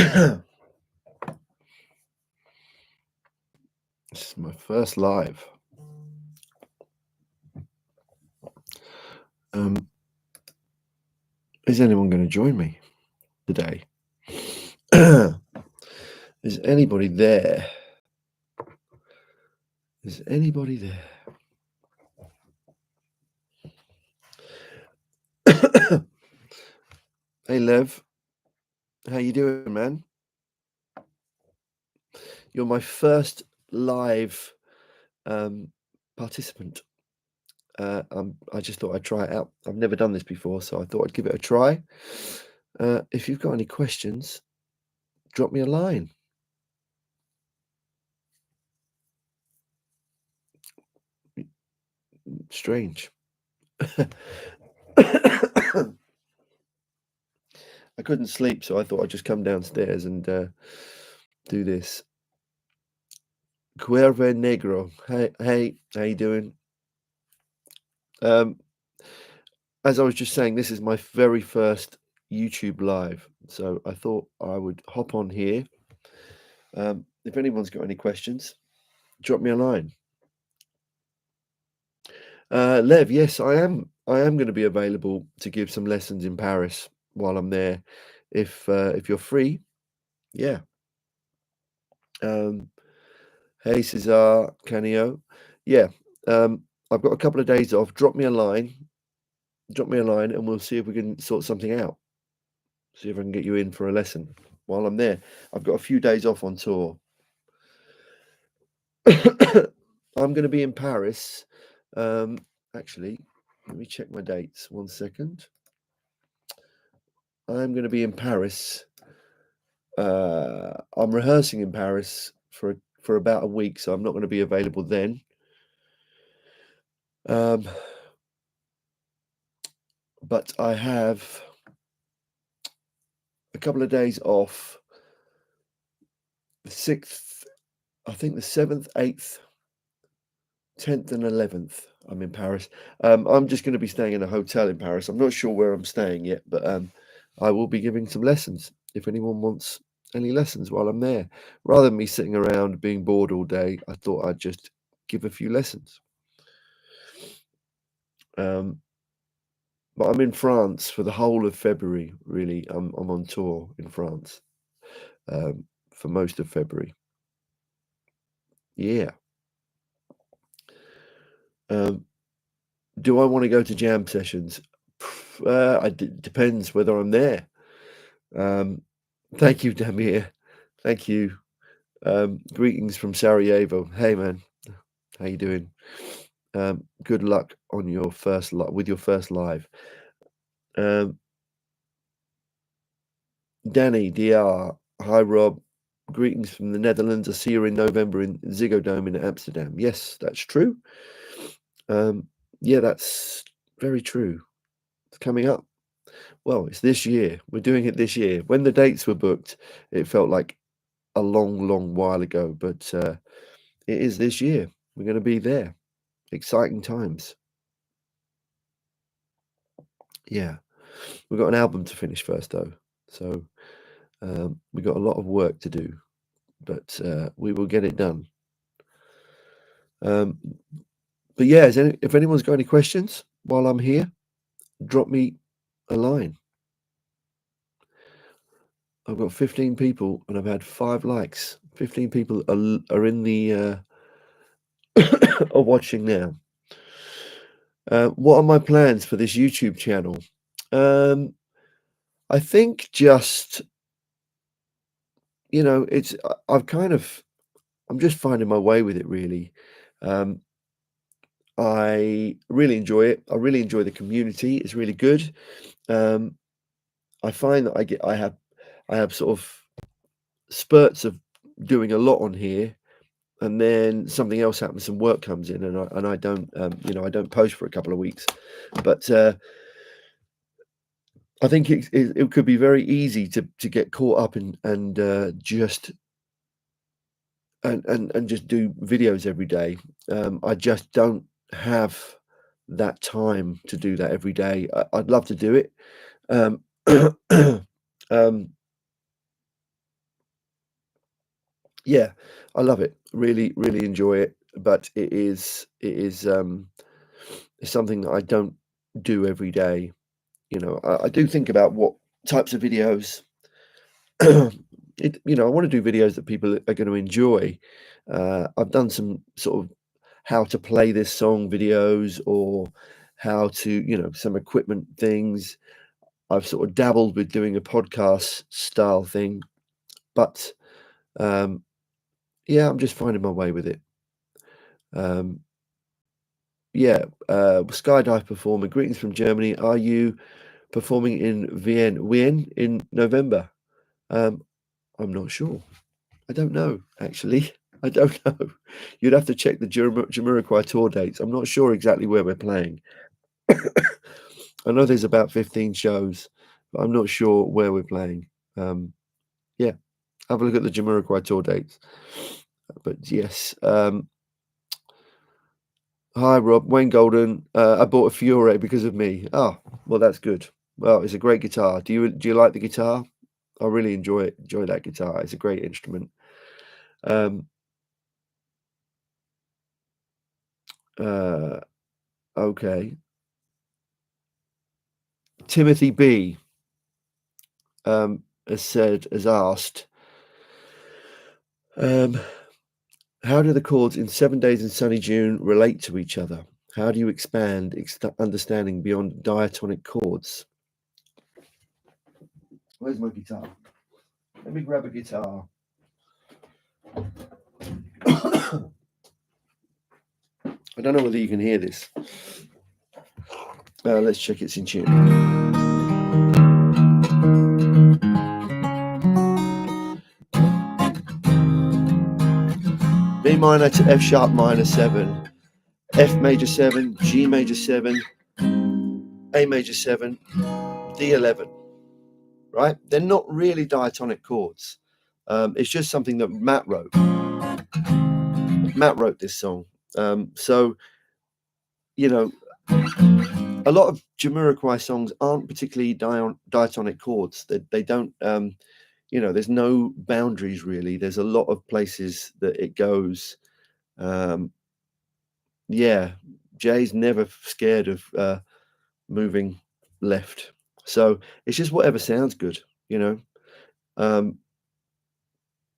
This is my first live. Is anyone going to join me today? Is anybody there? Is anybody there? Hey, Lev. How you doing, man? You're my first live participant. I just thought I'd try it out. I've never done this before, so I thought I'd give it a try. If you've got any questions, drop me a line. Strange. I couldn't sleep, so I thought I'd just come downstairs and do this. Cuerve Negro. Hey, how you doing? As I was just saying, this is my very first YouTube live, so I thought I would hop on here. If anyone's got any questions, drop me a line. Lev, yes, I am going to be available to give some lessons in Paris while I'm there. If you're free, yeah. Hey, Cesar Canio. Yeah, I've got a couple of days off. Drop me a line, and we'll see if we can sort something out. See if I can get you in for a lesson while I'm there. I've got a few days off on tour. I'm going to be in Paris. Actually, let me check my dates. 1 second. I'm going to be in Paris. I'm rehearsing in Paris for about a week, so I'm not going to be available then. But I have a couple of days off. The 6th, I think the 7th, 8th, 10th and 11th, I'm in Paris. I'm just going to be staying in a hotel in Paris. I'm not sure where I'm staying yet, but I will be giving some lessons if anyone wants any lessons while I'm there. Rather than me sitting around being bored all day, I thought I'd just give a few lessons. But I'm in France for the whole of February, really. I'm on tour in France for most of February. Yeah. Do I want to go to jam sessions? It depends whether I'm there. Thank you, Damir. Thank you. Greetings from Sarajevo. Hey, man. How you doing? Good luck on your first with your first live. Danny DR. Hi, Rob. Greetings from the Netherlands. I see you in November in Ziggo Dome in Amsterdam. Yes, that's true. Yeah, that's very true. It's coming up. Well, it's this year. We're doing it this year. When the dates were booked, it felt like a long, long while ago, but it is this year. We're going to be there. Exciting times. Yeah. We've got an album to finish first, though. So we've got a lot of work to do, but we will get it done. But yeah, if anyone's got any questions while I'm here, drop me a line. I've got 15 people and I've had 5 likes. 15 people are in the are watching now. What are my plans for this YouTube channel? I think just, I'm just finding my way with it, really. I really enjoy it. I really enjoy the community. It's really good. I find that I have sort of spurts of doing a lot on here, and then something else happens, some work comes in, and I don't, I don't post for a couple of weeks. But I think it could be very easy to get caught up and just do videos every day. I just don't have that time to do that every day. I'd love to do it. Yeah, I love it. Really, really enjoy it. But it's something that I don't do every day. You know, I do think about what types of videos. I want to do videos that people are going to enjoy. I've done some sort of how to play this song videos, or how to, some equipment things. I've sort of dabbled with doing a podcast style thing, but um, yeah, I'm just finding my way with it. Um, yeah, skydive performer. Greetings from Germany. Are you performing in Vienna in November? Um, I'm not sure. I don't know, actually. I don't know. You'd have to check the Jamiroquai tour dates. I'm not sure exactly where we're playing. I know there's about 15 shows, but I'm not sure where we're playing. Yeah, have a look at the Jamiroquai tour dates. But yes, hi Rob, Wayne Golden. I bought a Fiore because of me. Oh, well, that's good. Well, it's a great guitar. Do you like the guitar? I really enjoy that guitar. It's a great instrument. Um, uh, okay. Timothy B has asked, how do the chords in 7 Days in Sunny June relate to each other? How do you expand understanding beyond diatonic chords? Where's my guitar? Let me grab a guitar. I don't know whether you can hear this. Let's check it's in tune. B minor to F sharp minor 7, F major 7, G major 7, A major 7, D11. Right? They're not really diatonic chords. It's just something that Matt wrote. Matt wrote this song. So, a lot of Jamiroquai songs aren't particularly diatonic chords. They don't, there's no boundaries really. There's a lot of places that it goes. Yeah, Jay's never scared of moving left. So it's just whatever sounds good, you know.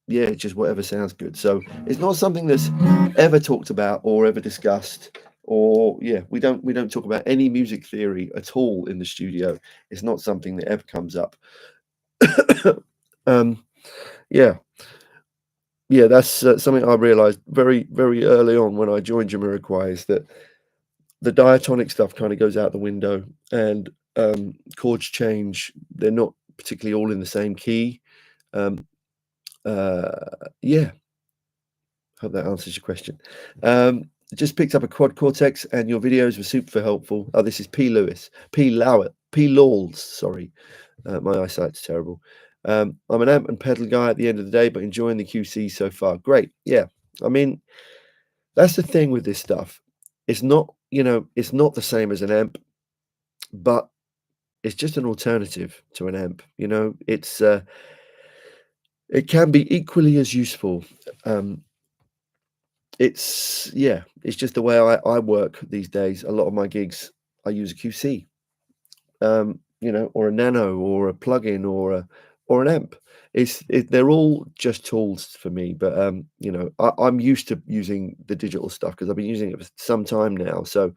Yeah, it's just whatever sounds good. So it's not something that's ever talked about or ever discussed. Or we don't talk about any music theory at all in the studio. It's not something that ever comes up. um, yeah, yeah, that's something I realized very, very early on when I joined Jamiroquai, is that the diatonic stuff kind of goes out the window, and chords change. They're not particularly all in the same key. Yeah, hope that answers your question. Just picked up a quad cortex, and your videos were super helpful. Oh, this is P. Lewis, P. Lowett, P. Lawls. Sorry, my eyesight's terrible. I'm an amp and pedal guy at the end of the day, but enjoying the QC so far. Great, yeah. I mean, that's the thing with this stuff. It's not, it's not the same as an amp, but it's just an alternative to an amp. It can be equally as useful. It's just the way I work these days. A lot of my gigs, I use a QC, or a nano, or a plugin, or an amp. They're all just tools for me. But I'm used to using the digital stuff because I've been using it for some time now. So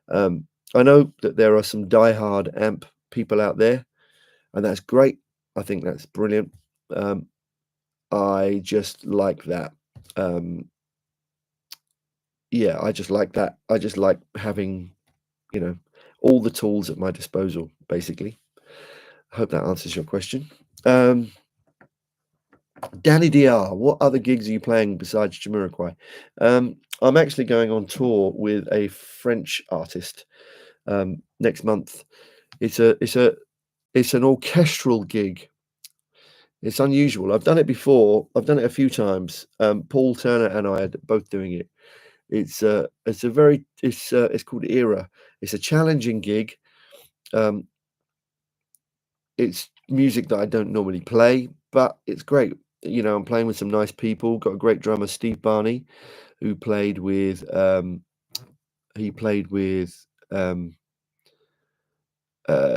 I know that there are some diehard amp people out there, and that's great. I think that's brilliant. I just like that. Yeah, I just like that. I just like having, all the tools at my disposal, basically. I hope that answers your question. Danny DR, what other gigs are you playing besides Jamiroquai? I'm actually going on tour with a French artist next month. It's an orchestral gig. It's unusual. I've done it before. I've done it a few times. Paul Turner and I are both doing it. It's called Era. It's a challenging gig. It's music that I don't normally play, but it's great. I'm playing with some nice people. Got a great drummer, Steve Barney, who played with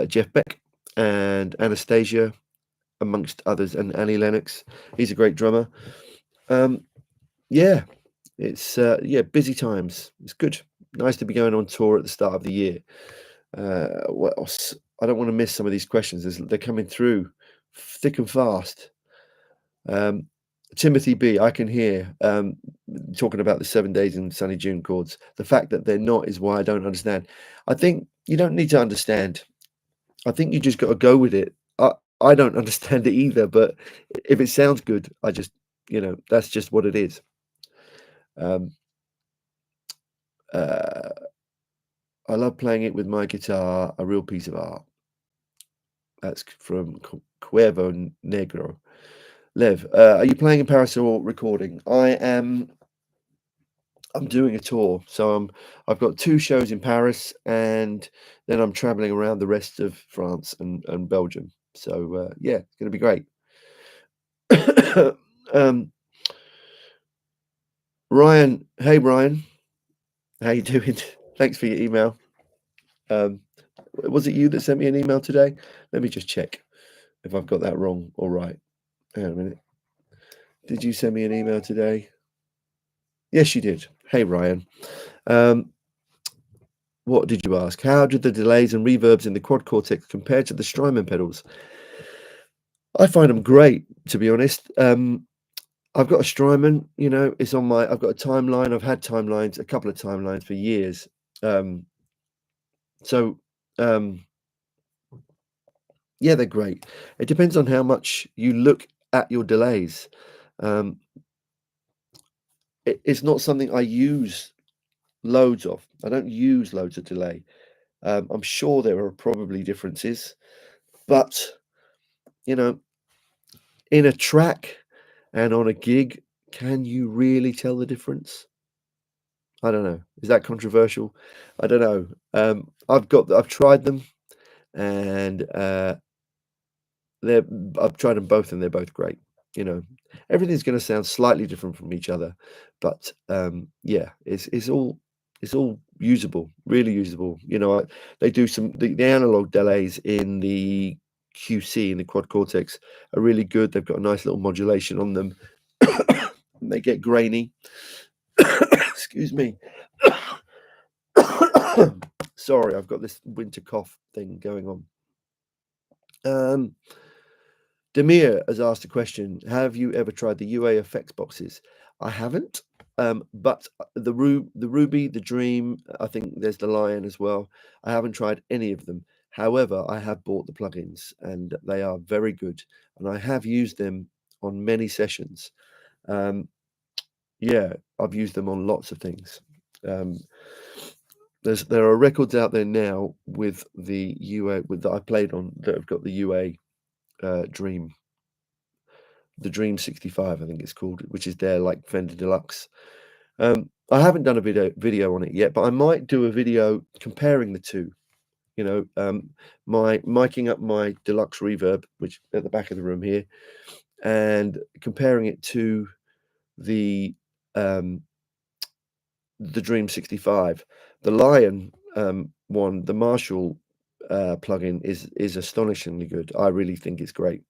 Jeff Beck and Anastasia, amongst others, and Annie Lennox. He's a great drummer. Yeah, it's busy times. It's good. Nice to be going on tour at the start of the year. What else? I don't want to miss some of these questions. They're coming through thick and fast. Timothy B, I can hear talking about the 7 days in sunny June chords. The fact that they're not is why I don't understand. I think you don't need to understand. I think you just got to go with it. I don't understand it either, but if it sounds good, I just, that's just what it is. I love playing it with my guitar, a real piece of art. That's from Cuervo Negro. Lev, are you playing in Paris or recording? I'm doing a tour, so I've got 2 shows in Paris, and then I'm traveling around the rest of France and Belgium. So yeah, it's going to be great. Ryan, hey Ryan, how you doing? Thanks for your email. Was it you that sent me an email today? Let me just check if I've got that wrong or right. Hang on a minute. Did you send me an email today? Yes, you did. Hey Ryan. What did you ask? How did the delays and reverbs in the quad cortex compare to the Strymon pedals? I find them great, to be honest. I've got a Strymon, it's on I've got a timeline. I've had timelines, a couple of timelines for years. Yeah, they're great. It depends on how much you look at your delays. It's not something I use loads of. I don't use loads of delay. I'm sure there are probably differences, but in a track and on a gig, can you really tell the difference? I don't know. Is that controversial? I don't know. I've tried them, and I've tried them both, and they're both great. Everything's going to sound slightly different from each other, but yeah, it's all usable, really usable. They do the analog delays in the QC in the quad cortex are really good. They've got a nice little modulation on them. They get grainy. Excuse me. Sorry, I've got this winter cough thing going on. Demir has asked a question. Have you ever tried the UA effects boxes? I haven't, but the Ruby, the Dream, I think there's the Lion as well. I haven't tried any of them. However, I have bought the plugins, and they are very good, and I have used them on many sessions. Yeah, I've used them on lots of things. There are records out there now with the UA that I played on that have got the UA Dream. The Dream 65, I think it's called, which is their like Fender Deluxe. I haven't done a video on it yet, but I might do a video comparing the two. My miking up my Deluxe Reverb, which at the back of the room here, and comparing it to the Dream 65. The Lion one, the Marshall plugin is astonishingly good. I really think it's great.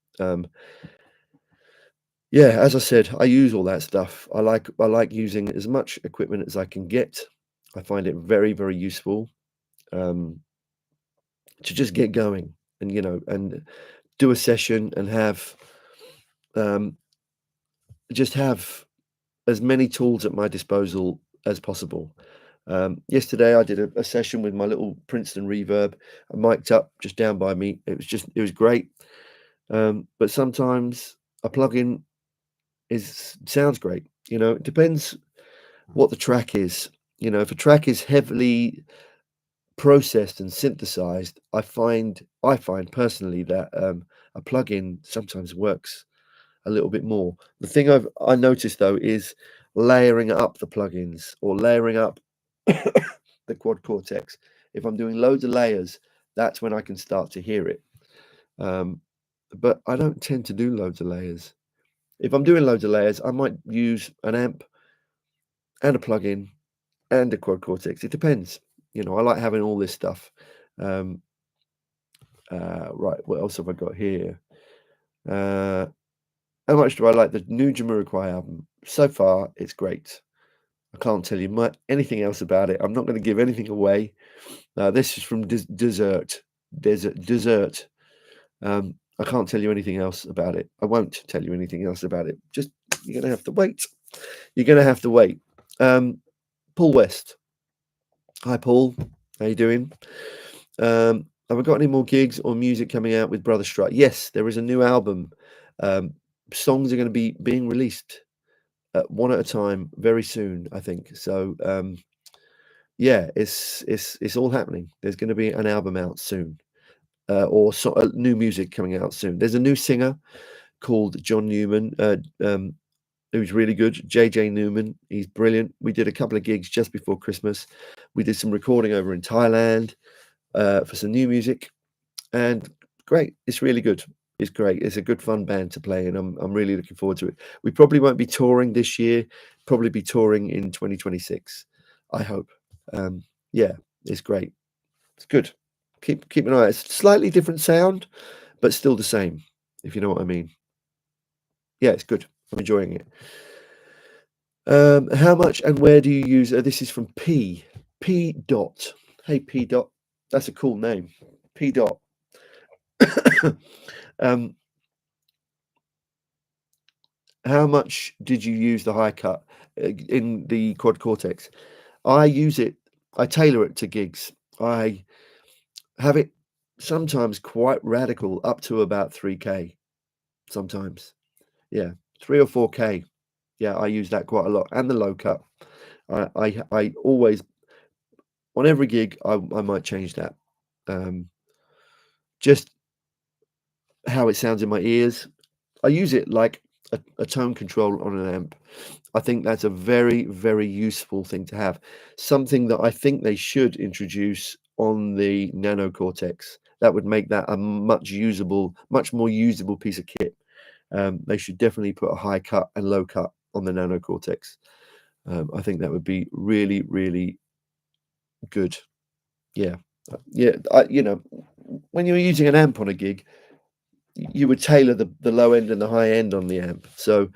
Yeah, as I said, I use all that stuff. I like using as much equipment as I can get. I find it very, very useful to just get going and and do a session and have just have as many tools at my disposal as possible. Yesterday I did a session with my little Princeton Reverb. I mic'd up just down by me. It was great. But sometimes a plugin sounds great. It depends what the track is. If a track is heavily processed and synthesized, I find personally that a plugin sometimes works a little bit more. The thing I noticed though is layering up the plugins or layering up the quad cortex. If I'm doing loads of layers, that's when I can start to hear it. But I don't tend to do loads of layers. If I'm doing loads of layers, I might use an amp and a plug-in and a quad cortex. It depends. You know, I like having all this stuff. Right, what else have I got here? How much do I like the new Jamiroquai album? So far, it's great. I can't tell you anything else about it. I'm not going to give anything away. This is from Desert. I can't tell you anything else about it. I won't tell you anything else about it. Just, you're going to have to wait. You're going to have to wait. Paul West. Hi, Paul. How you doing? Have I got any more gigs or music coming out with Brother Strut? Yes, there is a new album. Songs are going to be being released one at a time very soon, I think. So yeah, it's all happening. There's going to be an album out soon, or new music coming out soon. There's a new singer called John Newman, who's really good. JJ Newman, he's brilliant. We did a couple of gigs just before Christmas. We did some recording over in Thailand for some new music, and great. It's really good. It's great. It's a good fun band to play, and I'm really looking forward to it. We probably won't be touring this year. Probably be touring in 2026. I hope. Yeah, it's great. It's good. Keep an eye. It's a slightly different sound, but still the same. If you know what I mean. Yeah, it's good. I'm enjoying it. How much and where do you use? This is from P. P. Dot. Hey, P. Dot. That's a cool name. P. Dot. How much did you use the high cut in the quad cortex? I use it. I tailor it to gigs. I have it sometimes quite radical, up to about 3K. Sometimes, yeah, 3 or 4K. Yeah, I use that quite a lot, and the low cut. I always, on every gig, I might change that. Just how it sounds in my ears. I use it like a tone control on an amp. I think that's a very, very useful thing to have. Something that I think they should introduce on the Nano Cortex. That would make that a much more usable piece of kit. They should definitely put a high cut and low cut on the Nano Cortex. I think that would be really, really good. Yeah, yeah. You know, when you're using an amp on a gig, you would tailor the low end and the high end on the amp. So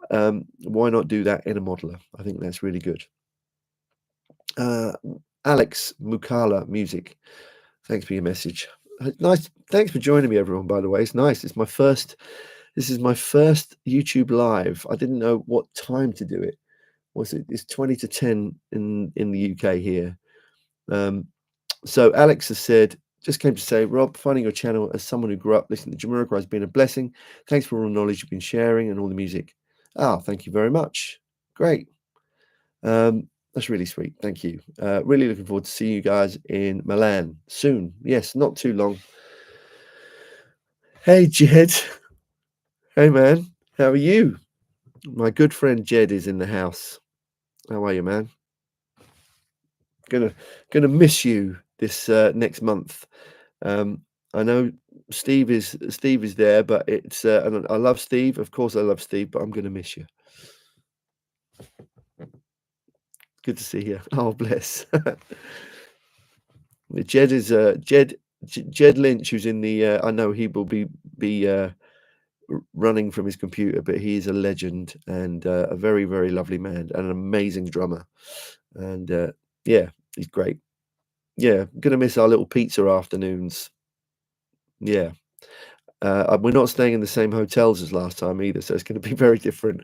why not do that in a modeler? I think that's really good. Alex Mukala Music, thanks for your message. Nice. Thanks for joining me, everyone. By the way, it's nice. This is my first YouTube live. I didn't know what time to do it. It's 20 to 10 in the UK here. So Alex has said, just came to say, Rob, finding your channel as someone who grew up listening to Jamiroquai has been a blessing. Thanks for all the knowledge you've been sharing and all the music. Thank you very much. Great. That's really sweet. Thank you. Really looking forward to seeing you guys in Milan soon. Yes, not too long. Hey, Jed. Hey, man. How are you? My good friend Jed is in the house. How are you, man? Gonna miss you this next month. I know Steve is there, but it's and I love Steve. Of course, I love Steve, but I'm gonna miss you. Good to see you. Oh, bless. Jed is Jed Lynch, who's in the. I know he will be running from his computer, but he is a legend and a very, very lovely man and an amazing drummer. And yeah, he's great. Yeah, I'm gonna miss our little pizza afternoons. Yeah. We're not staying in the same hotels as last time either, so it's going to be very different.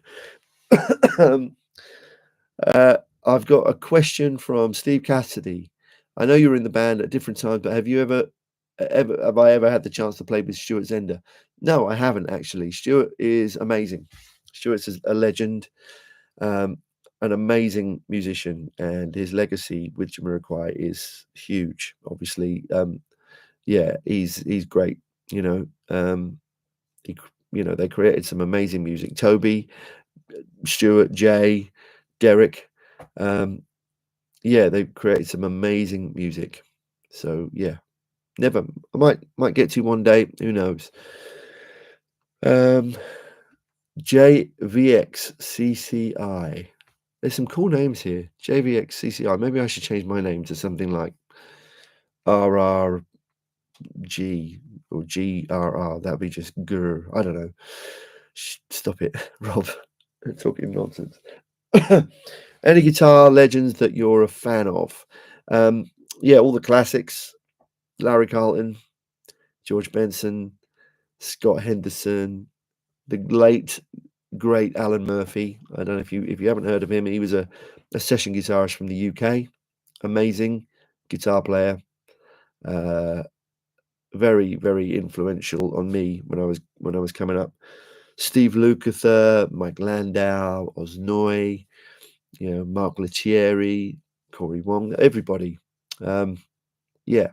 I've got a question from Steve Cassidy. I know you were in the band at different times, but have I ever had the chance to play with Stuart Zender? No, I haven't actually. Stuart is amazing. Stuart's a legend, an amazing musician, and his legacy with Jamiroquai is huge. Obviously, yeah, he's great. You know, they created some amazing music. Toby, Stuart, Jay, Derek, yeah, they've created some amazing music. So yeah, I might get to one day. Who knows? JVXCCI. There's some cool names here. JVXCCI. Maybe I should change my name to something like RRG or GRR. That'd be just grr. I don't know. Stop it, Rob. Talking nonsense. Any guitar legends that you're a fan of? Yeah, all the classics. Larry Carlton, George Benson, Scott Henderson, the late great Alan Murphy. I don't know if you haven't heard of him. He was a session guitarist from the UK. Amazing guitar player. Very, very influential on me when I was coming up. Steve Lukather, Mike Landau, Osnoy, Mark Lettieri, Corey Wong, everybody. Yeah,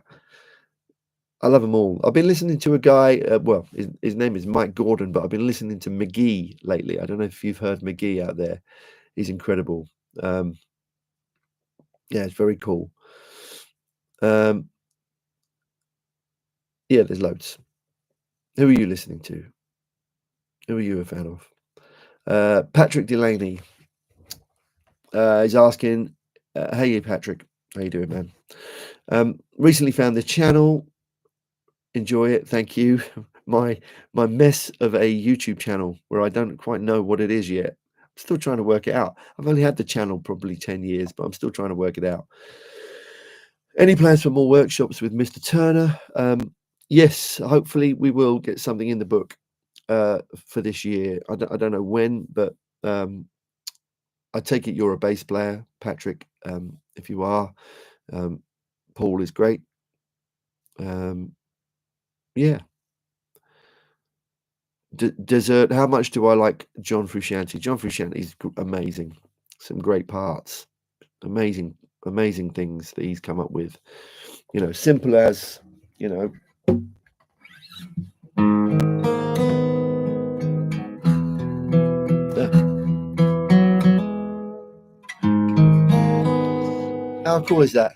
I love them all. I've been listening to a guy, well, his name is Mike Gordon, but I've been listening to McGee lately. I don't know if you've heard McGee out there. He's incredible. Yeah, it's very cool. Yeah, there's loads. Who are you listening to? Who are you a fan of? Patrick Delaney is asking, hey, Patrick, how you doing, man? Recently found the channel. Enjoy it. Thank you. My mess of a YouTube channel where I don't quite know what it is yet. I'm still trying to work it out. I've only had the channel probably 10 years, but I'm still trying to work it out. Any plans for more workshops with Mr. Turner? Yes, hopefully we will get something in the book for this year. I don't know when, but I take it you're a bass player, Patrick. If you are, Paul is great. Yeah. Dessert. How much do I like John Frusciante? John Frusciante is amazing. Some great parts. Amazing things that he's come up with. Simple as, how cool is that?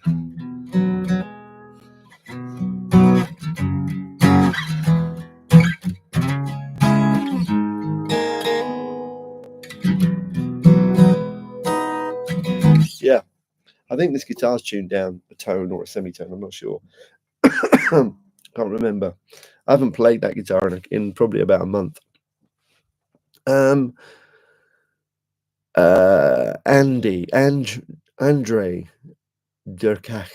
Yeah, I think this guitar's tuned down a tone or a semitone. I'm not sure. Can't remember. I haven't played that guitar in probably about a month. Andre Durkach.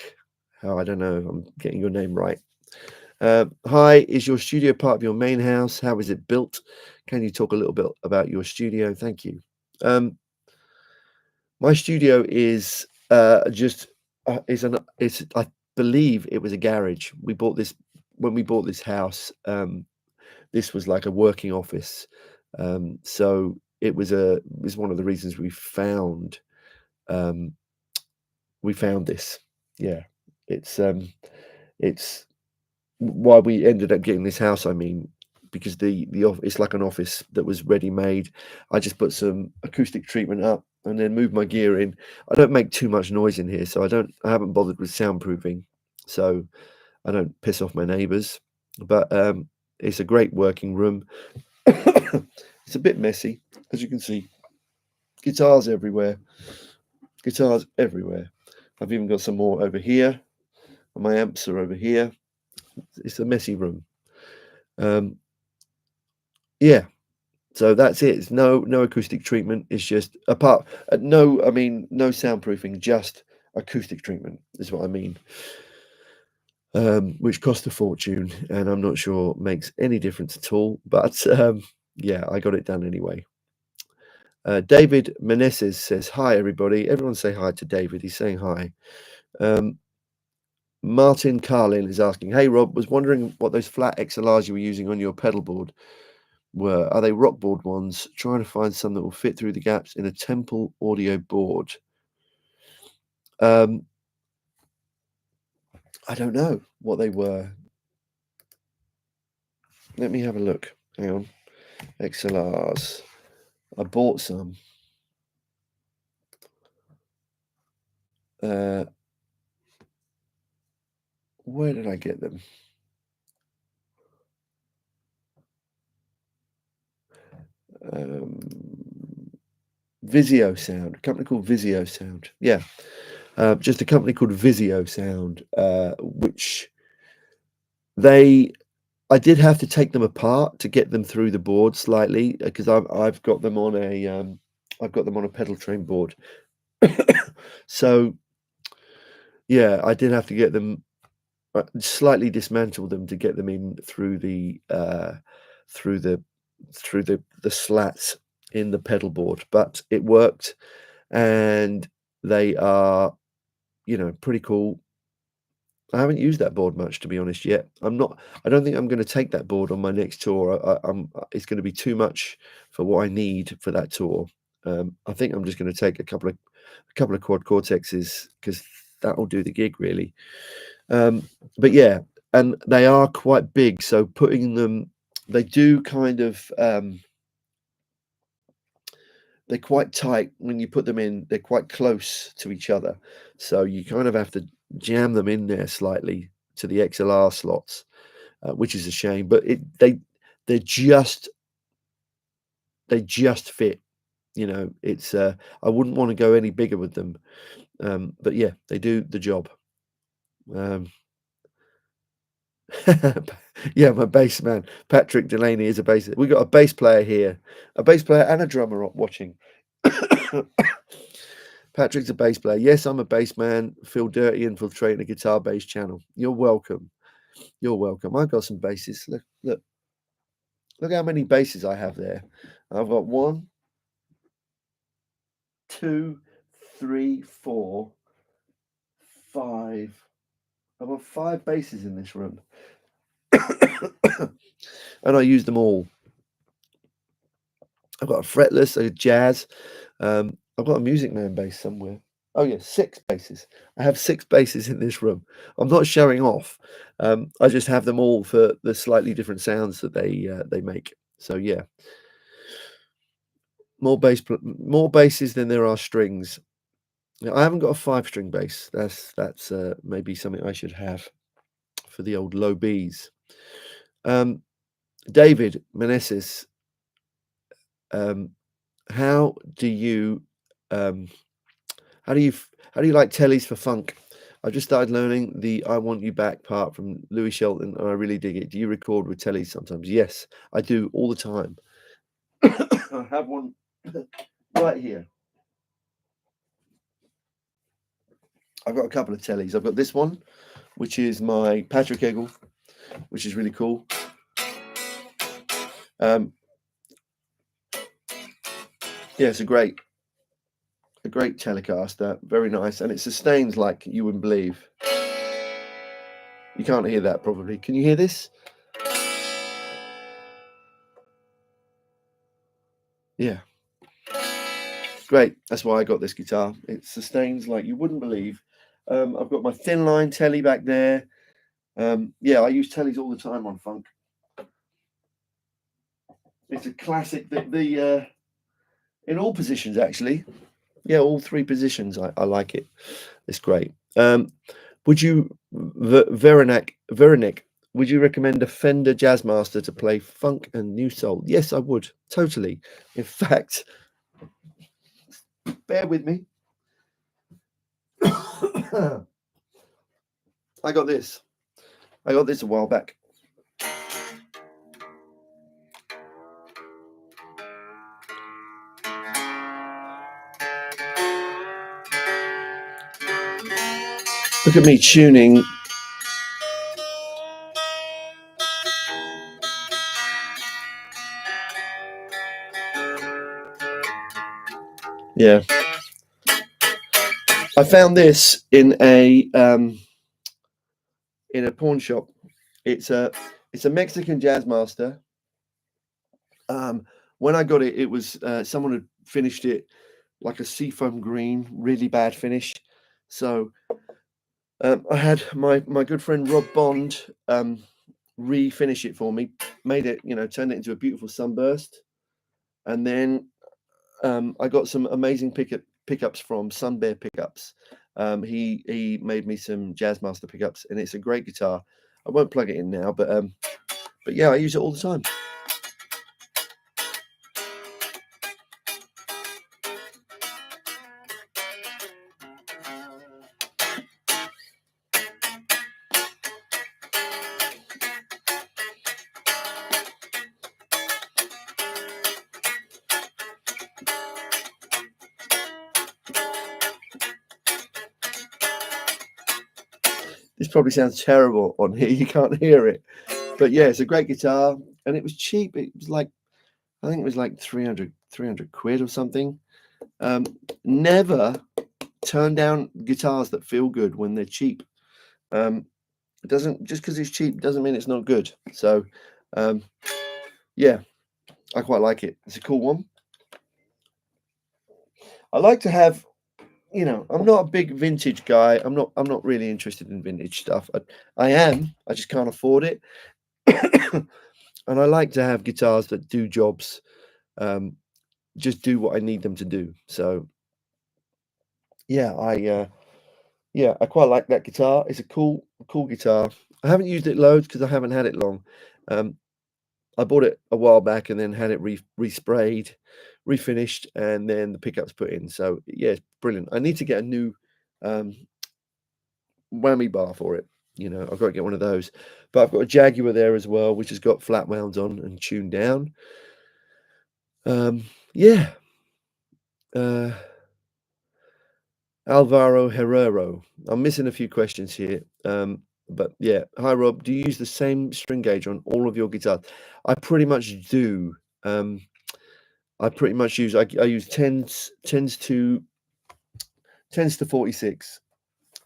I don't know if I'm getting your name right. Hi, is your studio part of your main house? How is it built? Can you talk a little bit about your studio? Thank you. My studio is just I believe it was a garage. We bought this when we bought this house. This was like a working office, so it was one of the reasons we found this. Yeah, it's why we ended up getting this house. I mean, because it's like an office that was ready made. I just put some acoustic treatment up and then moved my gear in. I don't make too much noise in here, so I haven't bothered with soundproofing, so I don't piss off my neighbors. But it's a great working room. It's a bit messy, as you can see. Guitars everywhere. I've even got some more over here. And my amps are over here. It's a messy room. Yeah, so that's it. It's no acoustic treatment. It's just no soundproofing, just acoustic treatment is what I mean. Which cost a fortune, and I'm not sure makes any difference at all. But yeah, I got it done anyway. David Meneses says, hi, everybody. Everyone say hi to David. He's saying hi. Martin Carlin is asking, hey, Rob, was wondering what those flat XLRs you were using on your pedal board were. Are they rockboard ones? Trying to find some that will fit through the gaps in a Temple audio board. I don't know what they were. Let me have a look. Hang on. XLRs. I bought some. Where did I get them? Vizio Sound, a company called Vizio Sound. Yeah, just a company called Vizio Sound, which I did have to take them apart to get them through the board slightly, because I've got them on a pedal train board. So yeah, I did have to get them slightly dismantle them to get them in through the slats in the pedal board, but it worked, and they are, pretty cool. I haven't used that board much, to be honest, yet. I don't think I'm going to take that board on my next tour. It's going to be too much for what I need for that tour. I think I'm just going to take a couple of quad cortexes, because that'll do the gig, really. But yeah, and they are quite big, so putting them, they do kind of, they're quite tight when you put them in. They're quite close to each other, so you kind of have to jam them in there slightly to the XLR slots, which is a shame. But they just fit. It's I wouldn't want to go any bigger with them, but yeah, they do the job. Yeah, my bass man, Patrick Delaney, is a bass. We got a bass player here, a bass player and a drummer watching. Patrick's a bass player. Yes, I'm a bass man. Feel dirty infiltrating a guitar bass channel. You're welcome. You're welcome. I've got some basses. Look how many basses I have there. I've got 1, 2, 3, 4, 5. I've got 5 basses in this room. And I use them all. I've got a fretless, a jazz. I've got a Music Man bass somewhere. Oh yeah, 6 basses. I have 6 basses in this room. I'm not showing off. I just have them all for the slightly different sounds that they make. So yeah, more basses than there are strings. I haven't got a 5-string bass. That's maybe something I should have for the old low Bs. David Meneses, how do you like tellies for funk? I've just started learning the "I Want You Back" part from Louis Shelton, and I really dig it. Do you record with tellies sometimes? Yes, I do all the time. I have one right here. I've got a couple of tellies. I've got this one, which is my Patrick Eggle, which is really cool. Yeah, it's a great Telecaster, very nice, and it sustains like you wouldn't believe. You can't hear that probably. Can you hear this? Yeah. Great. That's why I got this guitar. It sustains like you wouldn't believe. I've got my thin line telly back there. Yeah, I use tellies all the time on funk. It's a classic. In all positions, actually. Yeah, all 3 positions. I like it. It's great. Would you, Veronic, would you recommend a Fender Jazzmaster to play funk and new soul? Yes, I would. Totally. In fact, bear with me. I got this. I got this a while back. Look at me tuning. Yeah. I found this in a pawn shop. It's a Mexican Jazzmaster. When I got it, it was someone had finished it like a seafoam green, really bad finish. So I had my good friend Rob Bond refinish it for me, made it, turned it into a beautiful sunburst, and then I got some amazing pickups from Sun Bear Pickups. He made me some Jazzmaster pickups, and it's a great guitar. I won't plug it in now, but yeah, I use it all the time. This probably sounds terrible on here. You can't hear it. But yeah, it's a great guitar. And it was cheap. It was like, I think it was like 300 quid or something. Never turn down guitars that feel good when they're cheap. It doesn't, just because it's cheap doesn't mean it's not good. So yeah, I quite like it. It's a cool one. I like to have, you know, I'm not a big vintage guy. I'm not really interested in vintage stuff. I just can't afford it. And I like to have guitars that do jobs, just do what I need them to do. So yeah, I quite like that guitar. It's a cool guitar. I haven't used it loads because I haven't had it long. I bought it a while back and then had it resprayed, refinished, and then the pickups put in. So yeah, it's brilliant. I need to get a new whammy bar for it. You know, I've got to get one of those. But I've got a Jaguar there as well, which has got flat wounds on and tuned down. Yeah. Alvaro Herrero. I'm missing a few questions here. But yeah. Hi Rob, do you use the same string gauge on all of your guitars? I pretty much do. I pretty much use I use 10s to 46.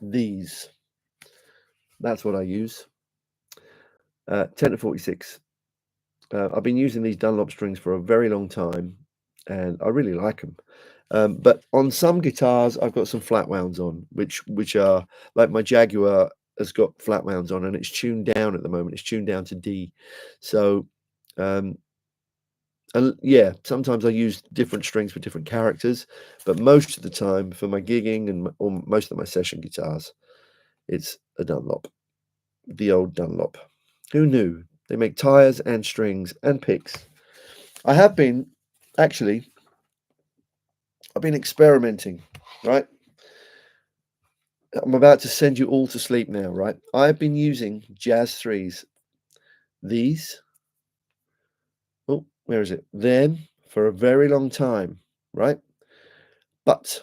These. That's what I use. 10 to 46. I've been using these Dunlop strings for a very long time, and I really like them. But on some guitars, I've got some flat wounds on, which are like my Jaguar has got flat wounds on, and it's tuned down at the moment. It's tuned down to D. So, and yeah, sometimes I use different strings for different characters, but most of the time for my gigging and or most of my session guitars, it's a Dunlop, the old Dunlop. Who knew? They make tires and strings and picks. I have been, actually, I've been experimenting, right? I'm about to send you all to sleep now, right? I've been using Jazz 3s. These, oh, where is it? Them for a very long time, right? But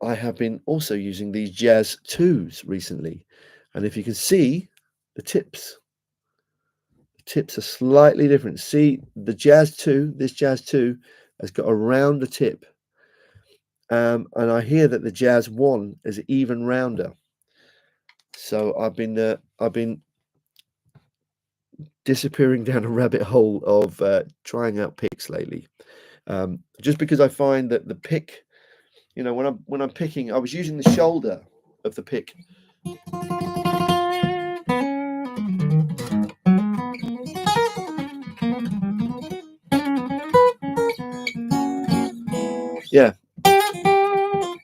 I have been also using these Jazz 2s recently. And if you can see, the tips are slightly different. See, the Jazz 2, this Jazz 2 has got a rounder tip. And I hear that the Jazz 1 is even rounder. So I've been disappearing down a rabbit hole of trying out picks lately. Just because I find that the pick, you know, when I'm picking, I was using the shoulder of the pick. Yeah.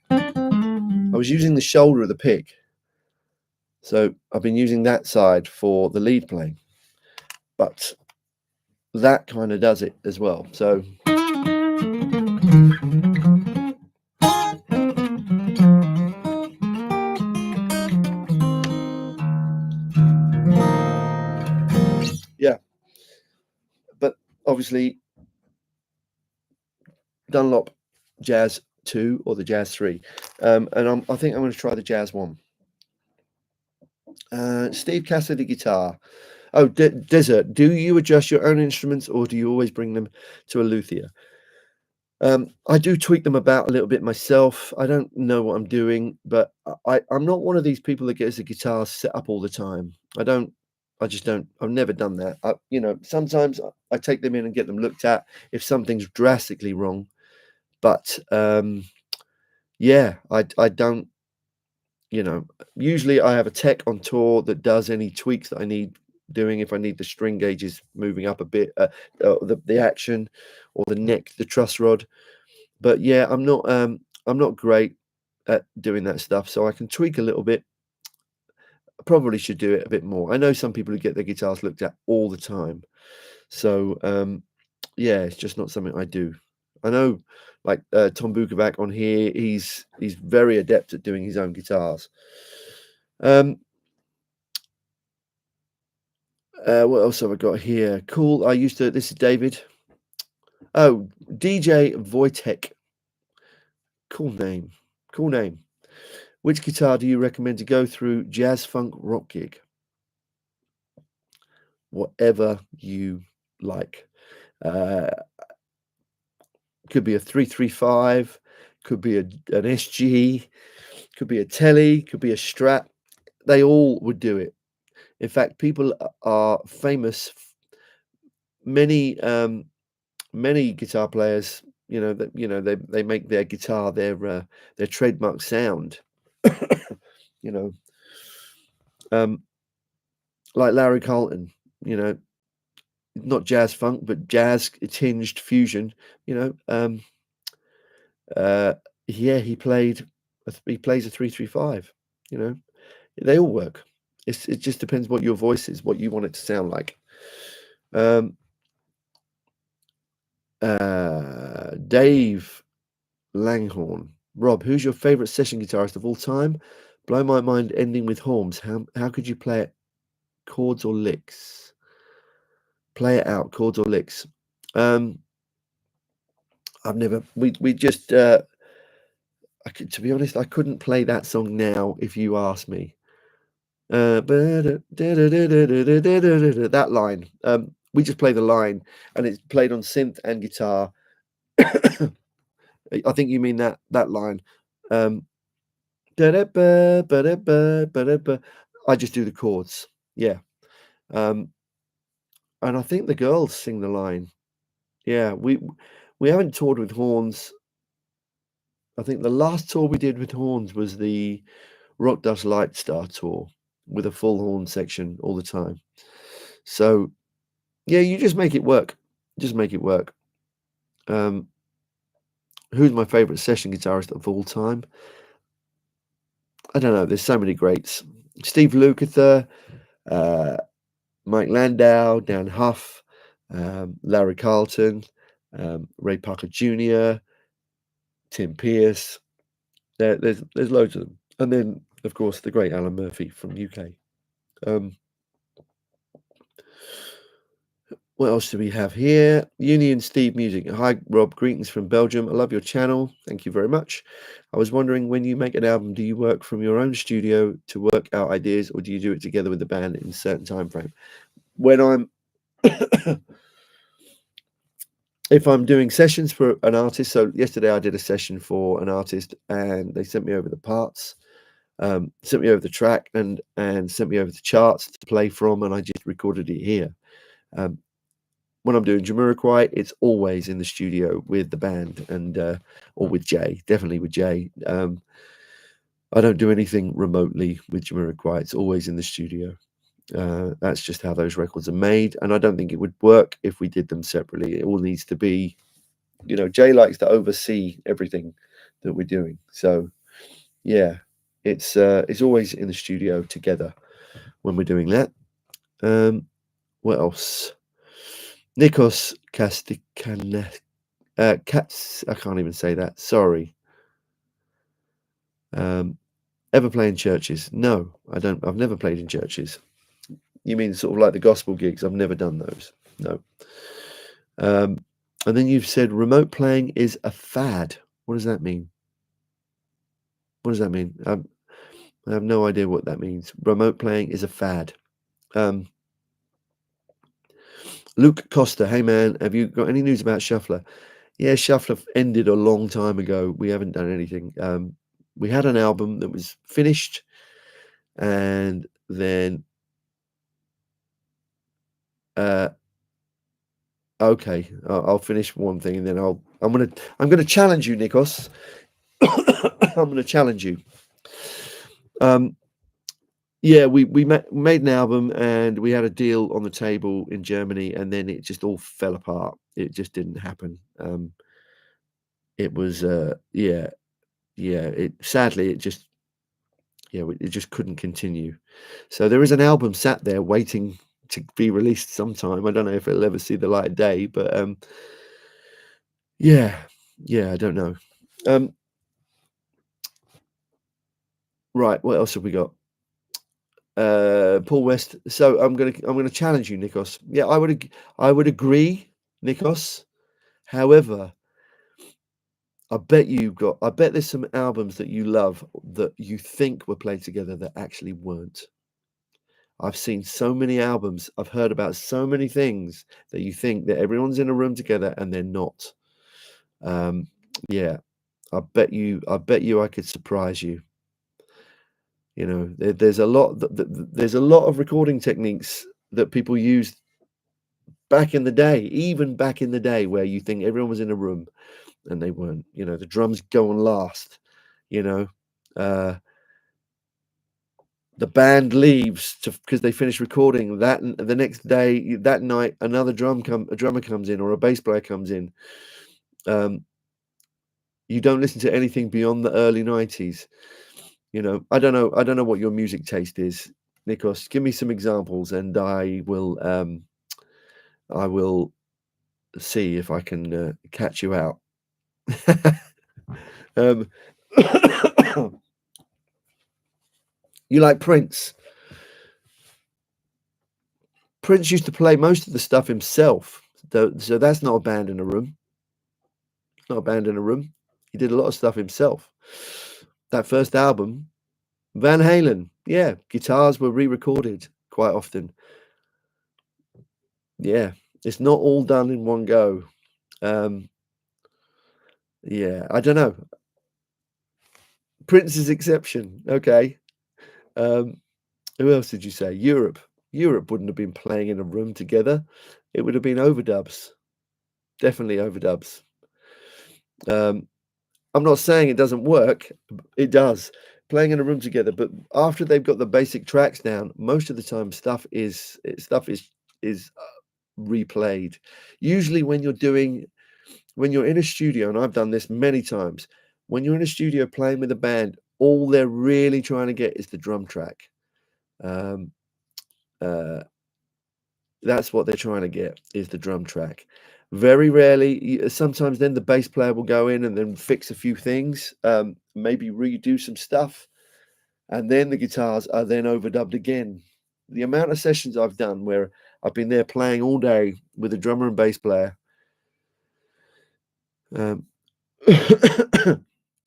I was using the shoulder of the pick. So I've been using that side for the lead playing. But that kind of does it as well. So yeah. But obviously Dunlop Jazz 2 or the Jazz 3. And I think I'm going to try the Jazz 1. Steve Cassidy guitar. Oh, Desert. Do you adjust your own instruments or do you always bring them to a luthier? I do tweak them about a little bit myself. I don't know what I'm doing, but I'm not one of these people that gets a guitar set up all the time. I just don't. I've never done that. You know, sometimes I take them in and get them looked at if something's drastically wrong. But yeah, I don't. You know, usually I have a tech on tour that does any tweaks that I need doing. If I need the string gauges moving up a bit, the action or the neck, the truss rod. But yeah, I'm not great at doing that stuff, so I can tweak a little bit. I probably should do it a bit more. I know some people who get their guitars looked at all the time. So yeah, it's just not something I do. I know like Tom Bukovac on here, he's very adept at doing his own guitars. What else have I got here? Cool. This is David. Oh, DJ Wojtek. Cool name. Which guitar do you recommend to go through jazz, funk, rock gig? Whatever you like. Could be a 335, could be an SG, could be a Tele, could be a Strat. They all would do it. In fact, people are famous. Many guitar players, they make their guitar their trademark sound. Like Larry Carlton, not jazz funk, but jazz tinged fusion. Yeah, he plays a 335. They all work. It just depends what your voice is, what you want it to sound like. Dave Langhorn. Rob, who's your favorite session guitarist of all time? Blow my mind ending with horns. How could you play it? Chords or licks? Play it out, chords or licks. I've never. We just. To be honest, I couldn't play that song now if you asked me. That line. We just play the line, and it's played on synth and guitar. I think you mean that line. I just do the chords. Yeah. And I think the girls sing the line. Yeah, we haven't toured with horns. I think the last tour we did with horns was the Rock Dust Light Star tour with a full horn section all the time. So, yeah, you just make it work. Just make it work. Who's my favorite session guitarist of all time? I don't know. There's so many greats. Steve Lukather, Mike Landau, Dan Huff, Larry Carlton, Ray Parker Jr., Tim Pierce. There's loads of them. And then, of course, the great Alan Murphy from UK. What else do we have here? Union Steve Music. Hi, Rob. Greetings from Belgium. I love your channel. Thank you very much. I was wondering, when you make an album, do you work from your own studio to work out ideas, or do you do it together with the band in a certain time frame? When I'm if I'm doing sessions for an artist, so yesterday I did a session for an artist, and they sent me over the parts, sent me over the track, and sent me over the charts to play from, and I just recorded it here. When I'm doing Jamiroquai, it's always in the studio with the band, and or with Jay, definitely with Jay. I don't do anything remotely with Jamiroquai. It's always in the studio. That's just how those records are made, and I don't think it would work if we did them separately. It all needs to be, Jay likes to oversee everything that we're doing. So, yeah, it's always in the studio together when we're doing that. What else? Nikos Kastikanes. Cats. I can't even say that. Sorry. Ever play in churches? No, I don't. I've never played in churches. You mean sort of like the gospel gigs? I've never done those. No. And then you've said remote playing is a fad. What does that mean? What does that mean? I have no idea what that means. Remote playing is a fad. Luke Costa, hey man, have you got any news about Shuffler? Yeah, Shuffler ended a long time ago. We haven't done anything. We had an album that was finished, and then okay, I'll finish one thing, and then I'm gonna challenge you, Nikos. I'm gonna challenge you. Yeah, we made an album, and we had a deal on the table in Germany, and then it just all fell apart. It just didn't happen. It was sadly it just couldn't continue. So there is an album sat there waiting to be released sometime. I don't know if it'll ever see the light of day, but I don't know. Right, what else have we got? Paul West. So I'm gonna challenge you, Nikos. Yeah, I would agree, Nikos. However, I bet there's some albums that you love that you think were played together that actually weren't. I've seen so many albums, I've heard about so many things that you think that everyone's in a room together and they're not. Yeah, I bet you I could surprise you. You know, there's a lot there's a lot of recording techniques that people used back in the day, even back in the day, where you think everyone was in a room and they weren't. You know, the drums go on last, you know. The band leaves because they finish recording that the next day, that night, a drummer comes in or a bass player comes in. You don't listen to anything beyond the early 90s. You know, I don't know what your music taste is, Nikos. Give me some examples and I will see if I can catch you out. You like Prince? Prince used to play most of the stuff himself, so that's not a band in a room. It's not a band in a room. He did a lot of stuff himself. That first album, Van Halen, yeah, guitars were re-recorded quite often. Yeah, it's not all done in one go. Yeah, I don't know. Prince's exception. Okay. Who else did you say? Europe. Europe wouldn't have been playing in a room together. It would have been overdubs. Definitely overdubs. I'm not saying it doesn't work. It does. Playing in a room together, but after they've got the basic tracks down, most of the time stuff is replayed. Usually when you're in a studio, and I've done this many times, when you're in a studio playing with a band, all they're really trying to get is the drum track. That's what they're trying to get, is the drum track. Very rarely, sometimes then the bass player will go in and then fix a few things, maybe redo some stuff, and then the guitars are then overdubbed again. The amount of sessions I've done where I've been there playing all day with a drummer and bass player.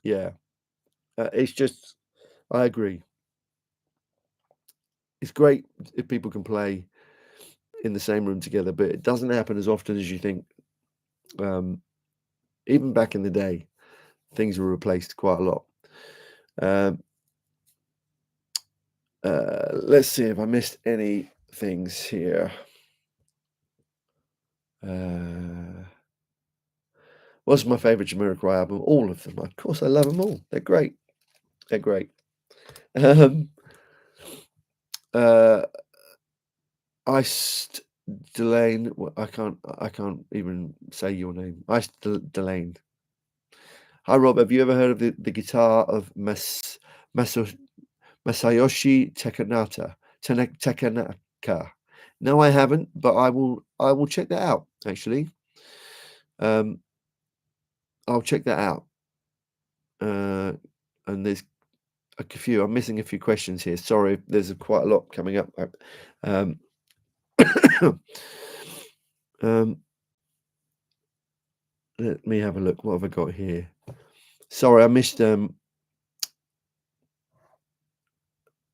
Yeah, it's just, I agree. It's great if people can play in the same room together, but it doesn't happen as often as you think. Even back in the day, things were replaced quite a lot. Let's see if I missed any things here. What's my favorite Jamiroquai album? All of them. Of course, I love them all. They're great. They're great. Iced Delane. I can't even say your name. Iced Delane. Hi Rob, have you ever heard of the guitar of Masayoshi Takanaka? No, I haven't, but I will check that out, actually. I'll check that out. And there's a few. I'm missing a few questions here. Sorry, there's quite a lot coming up. Let me have a look. What have I got here? Sorry, I missed. There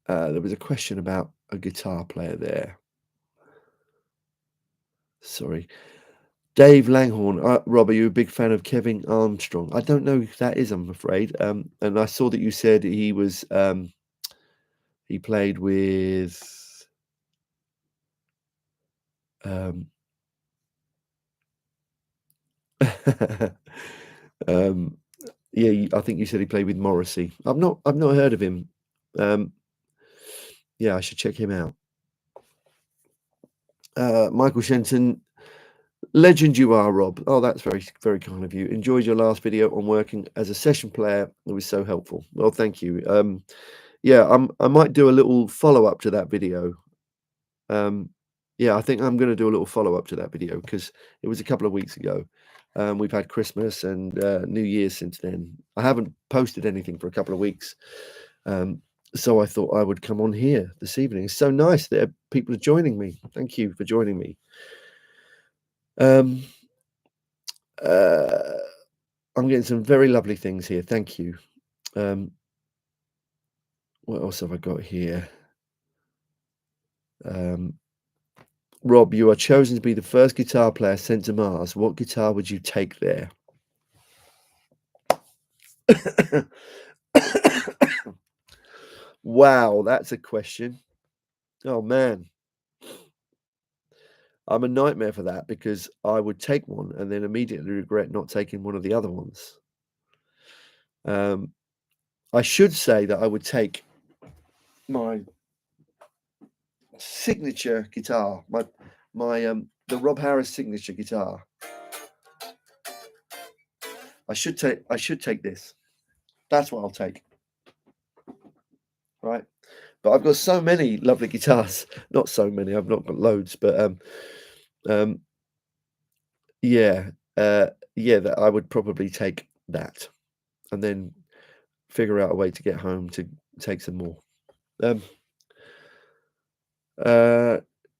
was a question about a guitar player there. Sorry. Dave Langhorn. Rob, are you a big fan of Kevin Armstrong? I don't know who that is, I'm afraid. And I saw that you said he was he played with yeah, I think you said he played with Morrissey. I've not heard of him. Yeah, I should check him out. Michael Shenton, legend you are, Rob. Oh, that's very, very kind of you. Enjoyed your last video on working as a session player. It was so helpful. Well, thank you. Yeah, I might do a little follow-up to that video. Yeah, I think I'm going to do a little follow-up to that video because it was a couple of weeks ago. We've had Christmas and New Year's since then. I haven't posted anything for a couple of weeks. So I thought I would come on here this evening. It's so nice that people are joining me. Thank you for joining me. I'm getting some very lovely things here. Thank you. What else have I got here? Rob, you are chosen to be the first guitar player sent to Mars. What guitar would you take there? Wow, that's a question. Oh man, I'm a nightmare for that because I would take one and then immediately regret not taking one of the other ones. I should say that I would take my signature guitar, the Rob Harris signature guitar. I should take this. That's what I'll take. Right. But I've got so many lovely guitars. Not so many, I've not got loads, but yeah, that I would probably take that and then figure out a way to get home to take some more.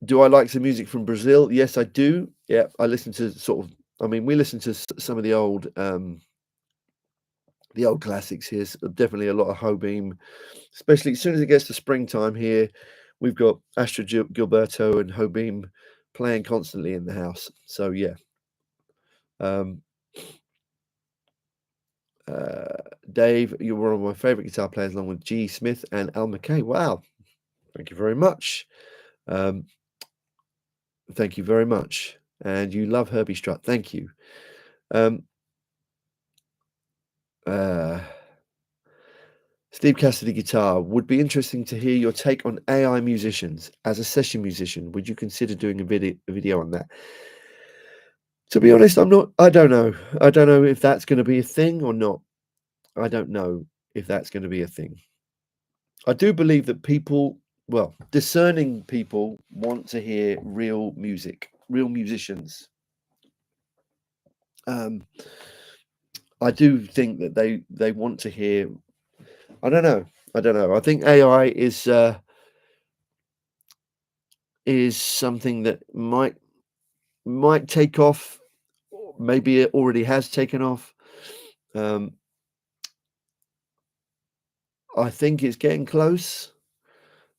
Do I like some music from Brazil? Yes, I do. Yeah, I listen to we listen to some of the old classics here. Definitely a lot of Hobeam, especially as soon as it gets to springtime here. We've got Astrid Gilberto and Hobeam playing constantly in the house. So yeah. Dave, you're one of my favorite guitar players, along with G. Smith and Al McKay. Wow, thank you very much. Thank you very much. And you love Herbie Strut. Thank you. Steve Cassidy guitar. Would be interesting to hear your take on AI musicians. As a session musician, would you consider doing a video on that? To be honest, I don't know. I don't know if that's going to be a thing or not. I don't know if that's going to be a thing. I do believe that discerning people want to hear real music, real musicians. I do think that they want to hear. I don't know. I think AI is something that might take off. Maybe it already has taken off. I think it's getting close,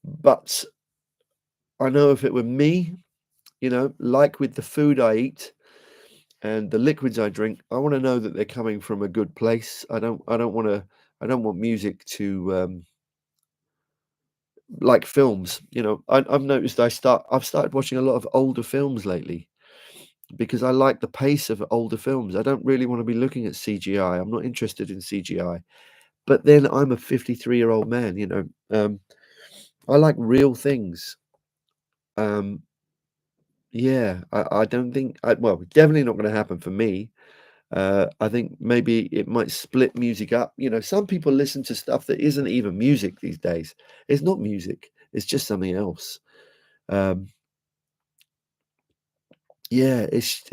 but I know if it were me, like with the food I eat and the liquids I drink, I want to know that they're coming from a good place. I don't want music to like films. I've noticed I've started watching a lot of older films lately because I like the pace of older films. I don't really want to be looking at CGI. I'm not interested in CGI. But then I'm a 53-year-old man, I like real things. Yeah, I don't think definitely not gonna happen for me. I think maybe it might split music up. Some people listen to stuff that isn't even music these days. It's not music, it's just something else. Yeah, it's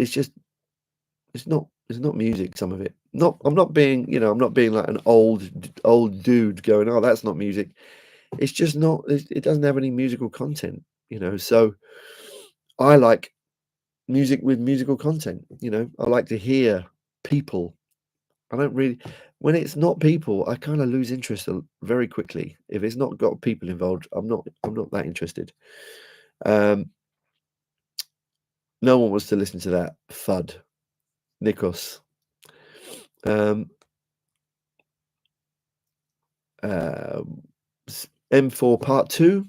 not music, some of it. I'm not being like an old dude going, "Oh, that's not music." It's just not it doesn't have any musical content, so I like music with musical content, I like to hear people. I don't really when it's not people, I kinda lose interest very quickly. If it's not got people involved, I'm not that interested. No one wants to listen to that FUD. Nikos. M4 Part 2.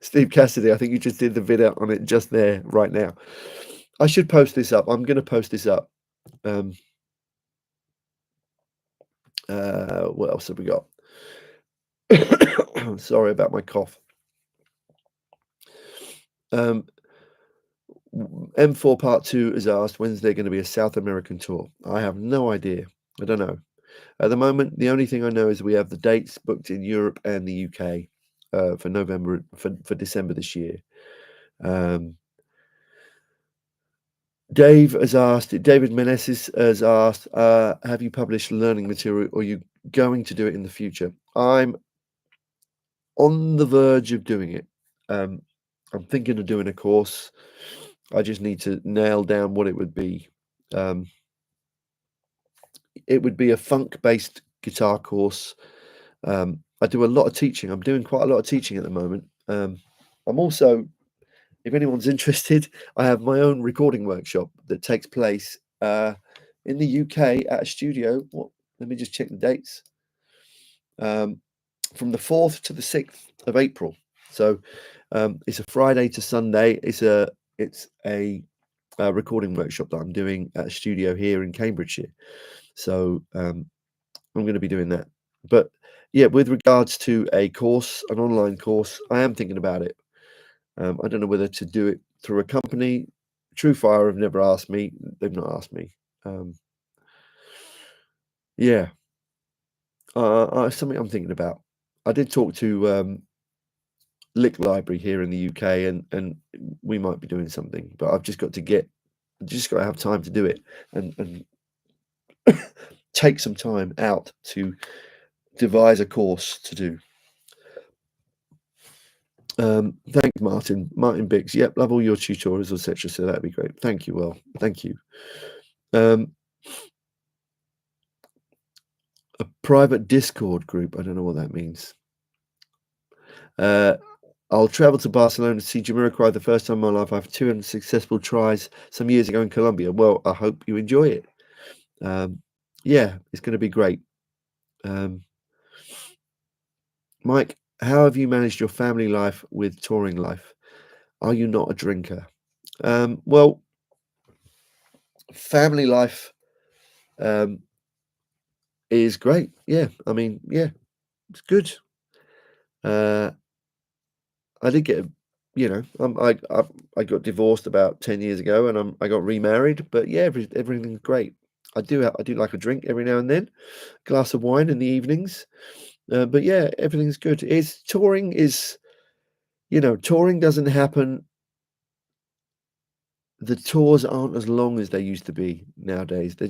Steve Cassidy, I think you just did the video on it just there, right now. I should post this up. I'm gonna post this up. What else have we got? Sorry about my cough. M4 Part 2 has asked, when's there going to be a South American tour? I have no idea. I don't know. At the moment, the only thing I know is we have the dates booked in Europe and the UK for December this year. David Meneses has asked, have you published learning material or are you going to do it in the future? I'm on the verge of doing it. I'm thinking of doing a course. I just need to nail down what it would be. It would be a funk-based guitar course. I do a lot of teaching. I'm doing quite a lot of teaching at the moment. I'm also, if anyone's interested, I have my own recording workshop that takes place in the UK at a studio. Let me just check the dates. From the 4th to the 6th of April. So it's a Friday to Sunday. It's a recording workshop that I'm doing at a studio here in Cambridgeshire. So I'm going to be doing that. But yeah, with regards to a course, an online course, I am thinking about it. I don't know whether to do it through a company. Truefire have never asked me. They've not asked me. Yeah, something I'm thinking about. I did talk to Lick Library here in the UK, and we might be doing something, but I've just got to have time to do it and take some time out to devise a course to do. Thanks, Martin Biggs. Yep, love all your tutorials, etc. So that'd be great. Thank you. Well, thank you. A private Discord group. I don't know what that means. I'll travel to Barcelona to see Jamiroquai the first time in my life. I have 2 unsuccessful tries some years ago in Colombia. Well, I hope you enjoy it. Yeah, it's going to be great. Mike, how have you managed your family life with touring life? Are you not a drinker? Well, family life is great. Yeah, I mean, yeah, it's good. I did get, I got divorced about 10 years ago, and I got remarried. But yeah, everything's great. I do like a drink every now and then, glass of wine in the evenings. But yeah, everything's good. Touring doesn't happen. The tours aren't as long as they used to be nowadays. They're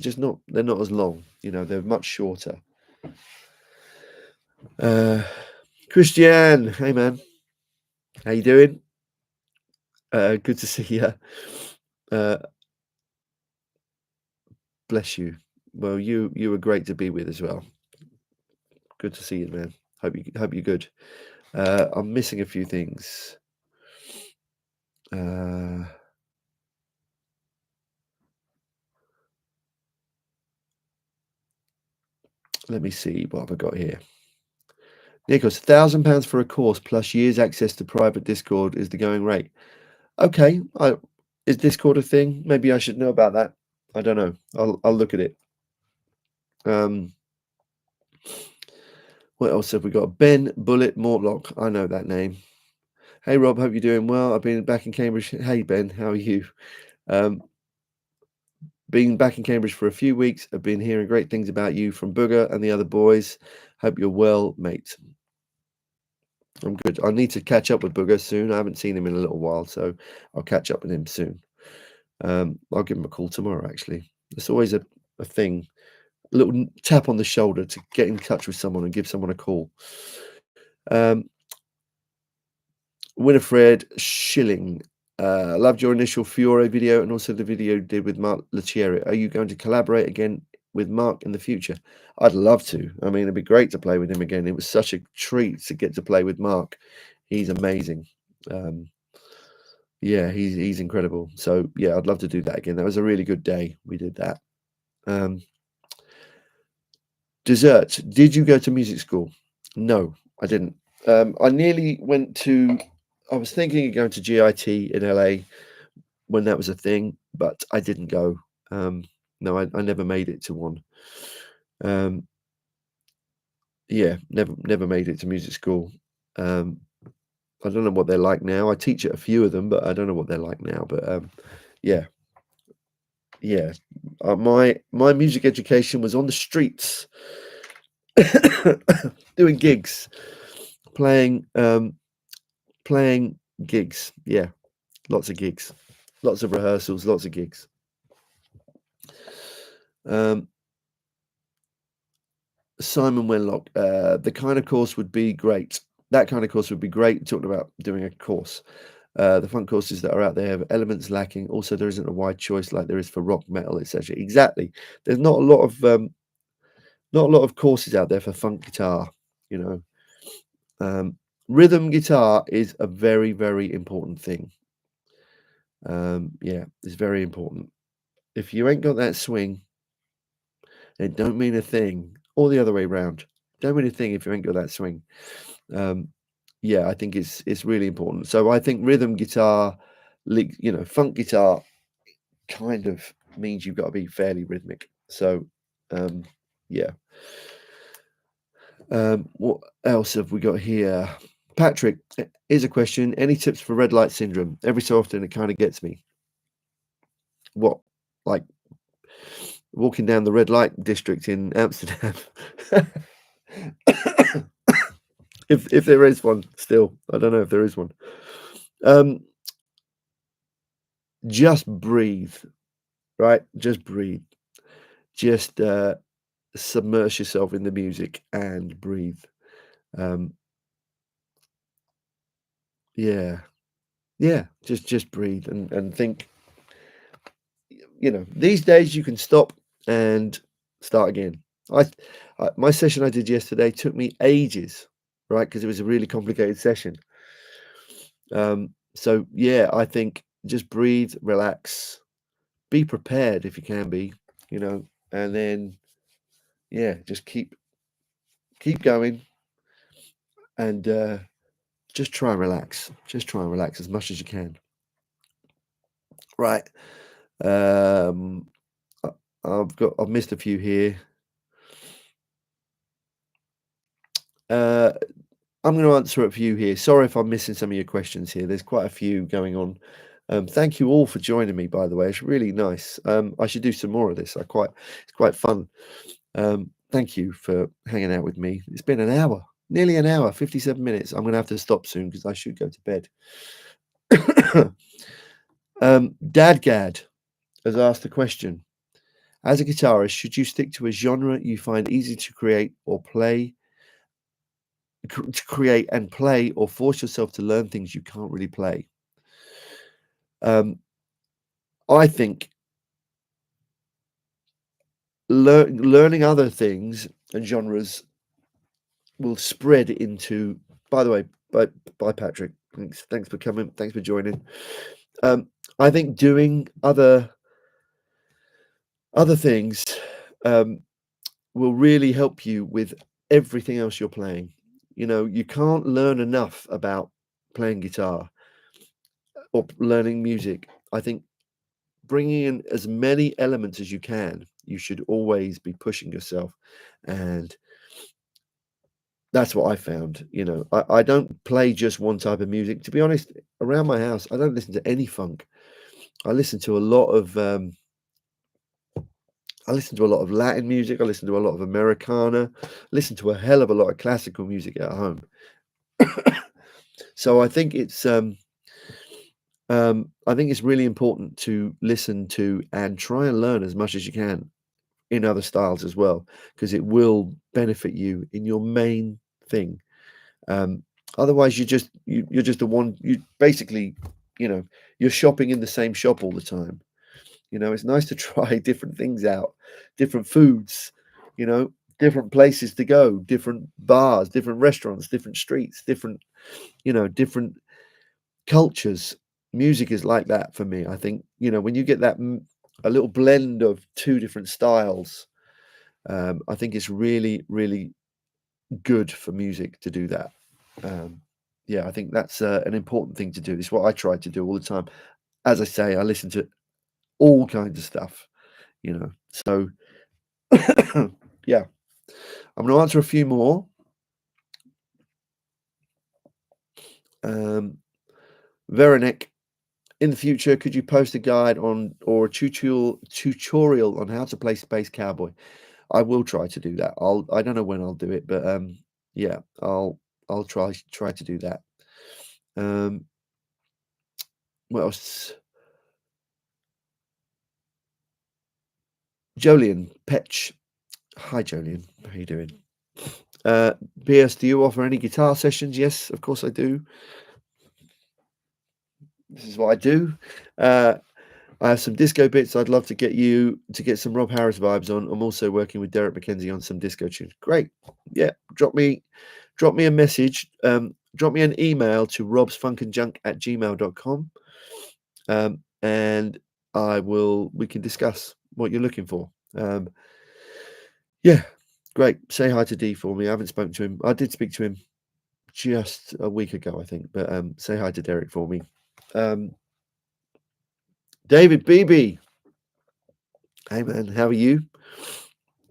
not as long. They're much shorter. Christian, hey man, how you doing? Good to see you. Bless you. Well, you were great to be with as well. Good to see you, man. Hope you're good. I'm missing a few things. Let me see what have I got here. Nikos, £1,000 for a course plus years access to private Discord is the going rate. Okay, is Discord a thing? Maybe I should know about that. I don't know. I'll look at it. What else have we got? Ben Bullet Mortlock. I know that name. Hey Rob, hope you're doing well. I've been back in Cambridge. Hey Ben, how are you? Been back in Cambridge for a few weeks. I've been hearing great things about you from Booger and the other boys. Hope you're well, mate. I'm good. I need to catch up with Booger soon. I haven't seen him in a little while, so I'll catch up with him soon. I'll give him a call tomorrow, actually. It's always a thing. A little tap on the shoulder to get in touch with someone and give someone a call. Winifred Schilling. Loved your initial Fiore video and also the video you did with Mark Lethierry. Are you going to collaborate again with Mark in the future? I'd love to. I mean, it'd be great to play with him again. It was such a treat to get to play with Mark. He's amazing. Yeah, he's incredible. So yeah, I'd love to do that again. That was a really good day. We did that. Dessert. Did you go to music school? No, I didn't. I nearly went to. I was thinking of going to GIT in LA when that was a thing, but I didn't go. No, I never made it to one. Yeah, never made it to music school. I don't know what they're like now. I teach at a few of them, but I don't know what they're like now. But yeah. My music education was on the streets, doing gigs, playing gigs. Yeah, lots of gigs, lots of rehearsals, lots of gigs. Simon Wenlock, the kind of course would be great. That kind of course would be great. Talking about doing a course. The funk courses that are out there have elements lacking. Also, there isn't a wide choice like there is for rock, metal, etc. Exactly. There's not a lot of courses out there for funk guitar. You know, rhythm guitar is a very, very important thing. Yeah, it's very important. If you ain't got that swing, it don't mean a thing. Or the other way round. Don't mean a thing if you ain't got that swing. Yeah, I think it's really important. So I think rhythm guitar, you know, funk guitar kind of means you've got to be fairly rhythmic. So yeah. What else have we got here? Patrick, here's a question. Any tips for red light syndrome? Every so often it kind of gets me. What? Like walking down the red light district in Amsterdam? If there is one still. I don't know if there is one. Just breathe, right? Just breathe. Just submerge yourself in the music and breathe. Yeah. Yeah. Just breathe and think, you know, these days you can stop and start again. My session I did yesterday took me ages, right? Because it was a really complicated session. So yeah, I think just breathe, relax, be prepared if you can be, you know, and then yeah, just keep going and just try and relax. Just try and relax as much as you can. Right. I've missed a few here. I'm going to answer a few here. Sorry if I'm missing some of your questions here. There's quite a few going on. Thank you all for joining me, by the way. It's really nice. I should do some more of this. It's quite fun. Thank you for hanging out with me. It's been an hour, nearly an hour, 57 minutes. I'm going to have to stop soon because I should go to bed. Dadgad has asked a question. As a guitarist, should you stick to a genre you find easy to create and play, or force yourself to learn things you can't really play? I think learning other things and genres will spread into. By the way, bye Patrick. Thanks for coming. Thanks for joining. I think doing other things will really help you with everything else you're playing. You know, you can't learn enough about playing guitar or learning music. I think bringing in as many elements as you can, you should always be pushing yourself. And that's what I found. You know, I don't play just one type of music. To be honest, around my house, I don't listen to any funk. I listen to a lot of Latin music. I listen to a lot of Americana. I listen to a hell of a lot of classical music at home. So I think it's really important to listen to and try and learn as much as you can in other styles as well, because it will benefit you in your main thing. Otherwise, you're just a one. You basically, you know, you're shopping in the same shop all the time. You know, it's nice to try different things out, different foods, you know, different places to go, different bars, different restaurants, different streets, different cultures. Music is like that for me. I think, you know, when you get that a little blend of two different styles, I think it's really, really good for music to do that. Yeah, I think that's an important thing to do. It's what I try to do all the time. As I say, I listen to all kinds of stuff, you know. So, yeah, I'm going to answer a few more. Veronique, in the future, could you post a guide on or a tutorial on how to play Space Cowboy? I will try to do that. I don't know when I'll do it, but yeah, I'll try to do that. What else? Jolien Petch. Hi Jolien, how you doing? PS, do you offer any guitar sessions? Yes, of course I do. This is what I do. I have some disco bits. I'd love to get you to get some Rob Harris vibes on. I'm also working with Derek McKenzie on some disco tunes. Great. Yeah. Drop me a message. Drop me an email to robsfunkandjunk@gmail.com. And we can discuss what you're looking for. Yeah. Great. Say hi to D for me. I haven't spoken to him. I did speak to him just a week ago, I think. But say hi to Derek for me. David Beebe. Hey man, how are you?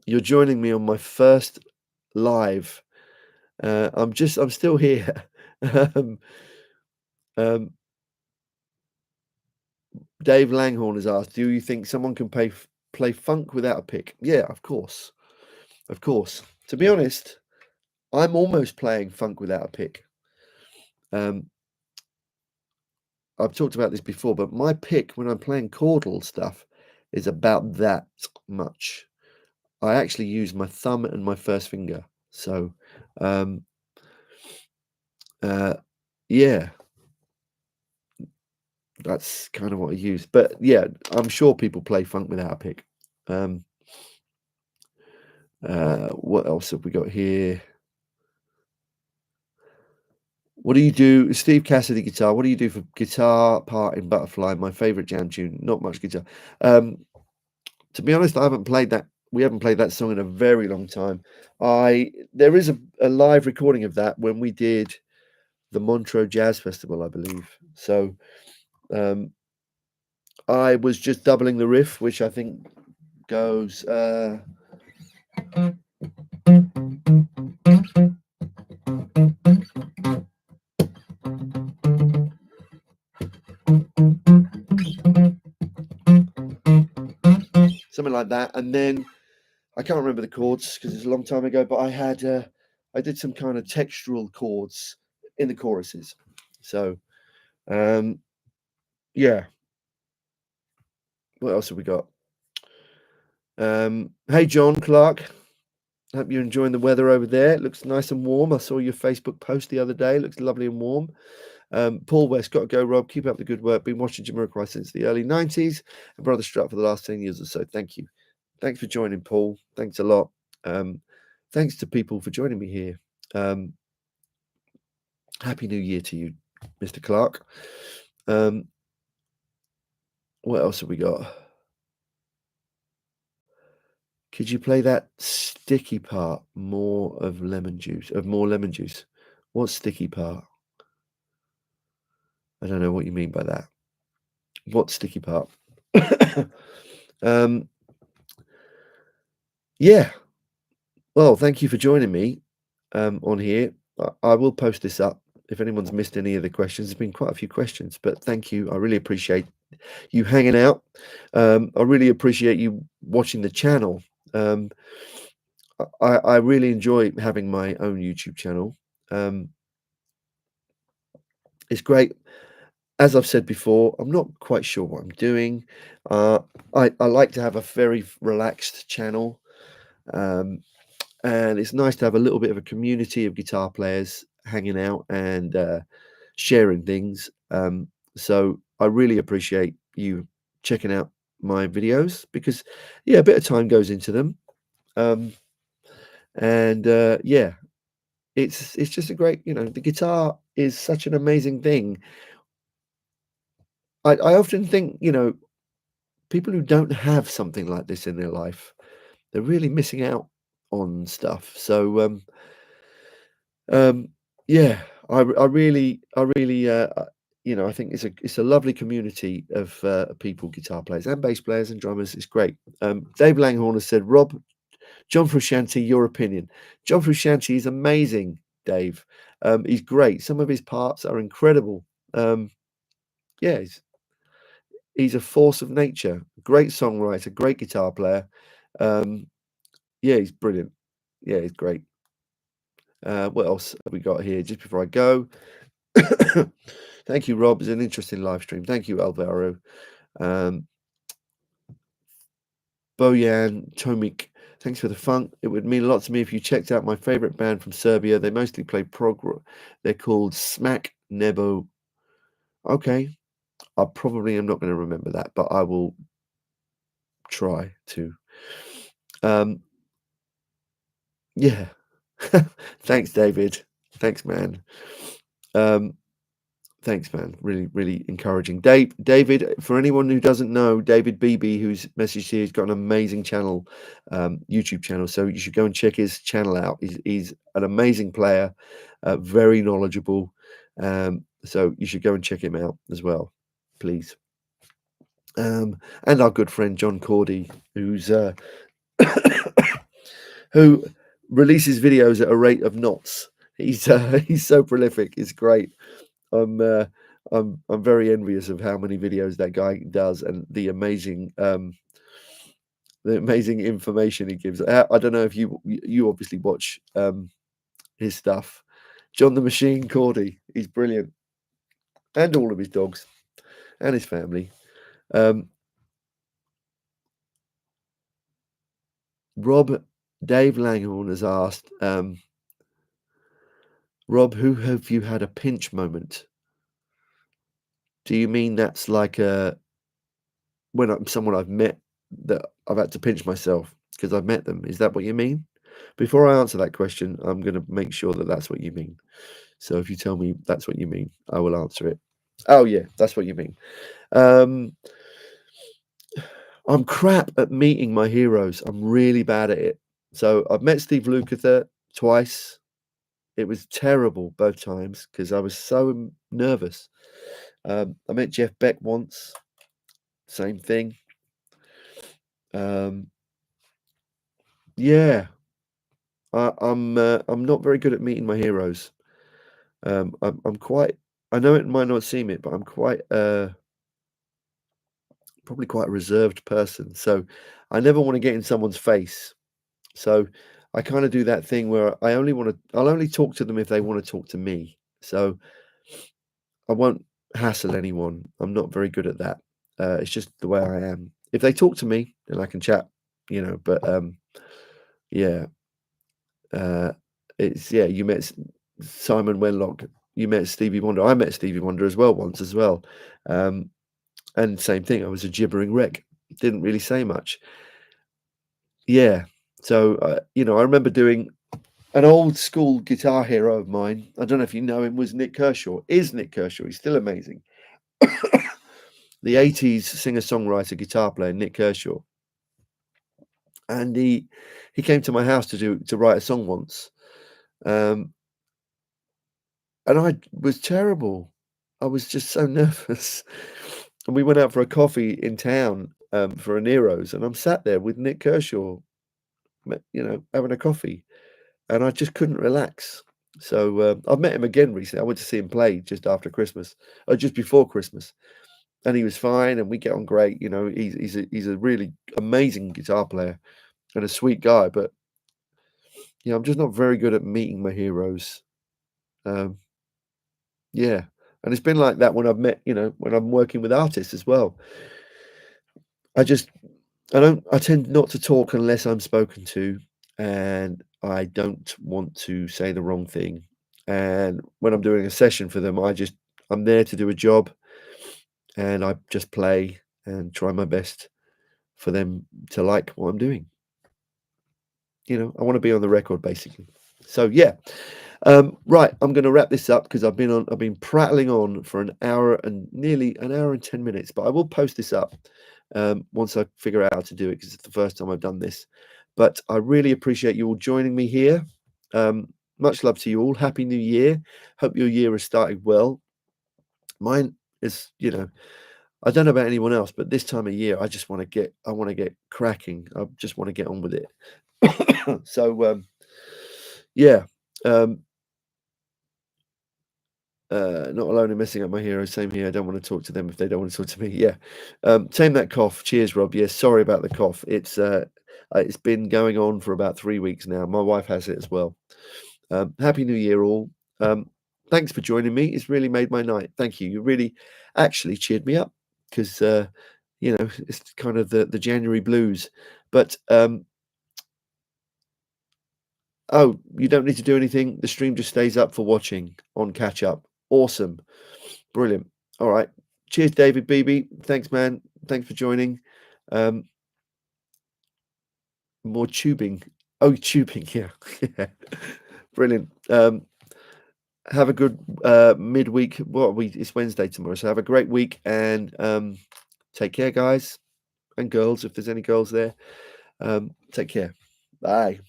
You're joining me on my first live. I'm still here. Dave Langhorn has asked, do you think someone can play funk without a pick? Yeah, of course. Of course. To be honest, I'm almost playing funk without a pick. I've talked about this before, but my pick when I'm playing chordal stuff is about that much. I actually use my thumb and my first finger. So, yeah, that's kind of what I use. But yeah, I'm sure people play funk without a pick. What else have we got here? What do you do? Steve Cassidy guitar. What do you do for guitar part in Butterfly? My favorite jam tune. Not much guitar. To be honest, I haven't played that. We haven't played that song in a very long time. There is a live recording of that when we did the Montreux Jazz Festival, I believe. So I was just doubling the riff, which I think goes. Something like that, and then I can't remember the chords because it's a long time ago. But I did some kind of textural chords in the choruses. So, yeah. What else have we got? Hey, John Clark. Hope you're enjoying the weather over there. It looks nice and warm. I saw your Facebook post the other day. It looks lovely and warm. Paul West, got to go, Rob. Keep up the good work. Been watching Jamiroquai since the early 90s and Brother Strut for the last 10 years or so. Thank you. Thanks for joining, Paul. Thanks a lot. Thanks to people for joining me here. Happy New Year to you, Mr. Clark. What else have we got? Could you play that sticky part more lemon juice? What sticky part? I don't know what you mean by that. What sticky part? Yeah. Well, thank you for joining me on here. I will post this up if anyone's missed any of the questions. There's been quite a few questions, but thank you. I really appreciate you hanging out. I really appreciate you watching the channel. I really enjoy having my own YouTube channel. It's great. As I've said before, I'm not quite sure what I'm doing. I like to have a very relaxed channel. And it's nice to have a little bit of a community of guitar players hanging out and sharing things. So I really appreciate you checking out my videos because, yeah, a bit of time goes into them. Yeah, it's just a great, the guitar is such an amazing thing. I often think, people who don't have something like this in their life, they're really missing out on stuff. So, yeah, I really, I think it's a lovely community of people, guitar players and bass players and drummers. It's great. Dave Langhorn has said, Rob, John Frusciante, your opinion. John Frusciante is amazing, Dave. He's great. Some of his parts are incredible. Yeah, he's a force of nature. Great songwriter, great guitar player. Yeah, he's brilliant. Yeah, he's great. What else have we got here? Just before I go, thank you, Rob. It's an interesting live stream. Thank you, Alvaro. Bojan Tomik, thanks for the funk. It would mean a lot to me if you checked out my favorite band from Serbia. They mostly play prog rock. They're called Smack Nebo. Okay. I probably am not going to remember that, but I will try to. Yeah. Thanks, David. Thanks, man. Thanks, man. Really, really encouraging. David, for anyone who doesn't know, David Beebe, who's messaged here, has got an amazing channel, YouTube channel. So you should go and check his channel out. He's an amazing player, very knowledgeable. So you should go and check him out as well, please. And our good friend John Cordy, who's who releases videos at a rate of knots. He's so prolific. It's great. I'm very envious of how many videos that guy does and the amazing information he gives. I don't know if you obviously watch his stuff. John the Machine Cordy, he's brilliant, and all of his dogs and his family. Dave Langhorn has asked, Rob, who have you had a pinch moment? Do you mean that's like when I'm someone I've met that I've had to pinch myself because I've met them? Is that what you mean? Before I answer that question, I'm going to make sure that that's what you mean. So if you tell me that's what you mean, I will answer it. Oh yeah, that's what you mean. I'm crap at meeting my heroes. I'm really bad at it. So I've met Steve Lukather twice. It was terrible both times because I was so nervous. I met Jeff Beck once. Same thing. Yeah, I'm not very good at meeting my heroes. I'm quite. I know it might not seem it, but I'm quite probably quite a reserved person. So I never want to get in someone's face. So I kind of do that thing where I'll only talk to them if they want to talk to me. So I won't hassle anyone. I'm not very good at that. It's just the way I am. If they talk to me, then I can chat, but yeah. It's you met Simon Wenlock, you met Stevie Wonder. I met Stevie Wonder as well once as well. And same thing, I was a gibbering wreck. Didn't really say much. Yeah. So I remember doing an old school guitar hero of mine. I don't know if you know him, was Nick Kershaw. Is Nick Kershaw. He's still amazing. The 80s singer-songwriter guitar player, Nick Kershaw. And he came to my house to write a song once. And I was terrible. I was just so nervous. And we went out for a coffee in town for a Nero's, and I'm sat there with Nick Kershaw, having a coffee, and I just couldn't relax. So I've met him again recently. I went to see him play just after Christmas, or just before Christmas, and he was fine, and we get on great. He's a really amazing guitar player and a sweet guy, but I'm just not very good at meeting my heroes. Yeah. And it's been like that when I've met, when I'm working with artists as well. I tend not to talk unless I'm spoken to, and I don't want to say the wrong thing. And when I'm doing a session for them, I'm there to do a job, and I just play and try my best for them to like what I'm doing. I want to be on the record basically. So yeah. Right, I'm going to wrap this up because I've been prattling on for nearly an hour and 10 minutes, but I will post this up once I figure out how to do it because it's the first time I've done this. But I really appreciate you all joining me here. Much love to you all. Happy New Year. Hope your year has started well. Mine is, I don't know about anyone else, but this time of year, I want to get cracking. I just want to get on with it. So, yeah. Not alone in messing up my heroes. Same here. I don't want to talk to them if they don't want to talk to me. Yeah. Tame that cough. Cheers, Rob. Yes. Sorry about the cough. It's been going on for about 3 weeks now. My wife has it as well. Happy New Year, all. Thanks for joining me. It's really made my night. Thank you. You really actually cheered me up because it's kind of the January blues. But oh, you don't need to do anything. The stream just stays up for watching on catch up. Awesome. Brilliant. All right. Cheers, David Beebe. Thanks, man. Thanks for joining. More tubing. Oh, tubing. Yeah. Yeah. Brilliant. Have a good midweek. It's Wednesday tomorrow, so have a great week and take care, guys and girls, if there's any girls there. Take care. Bye.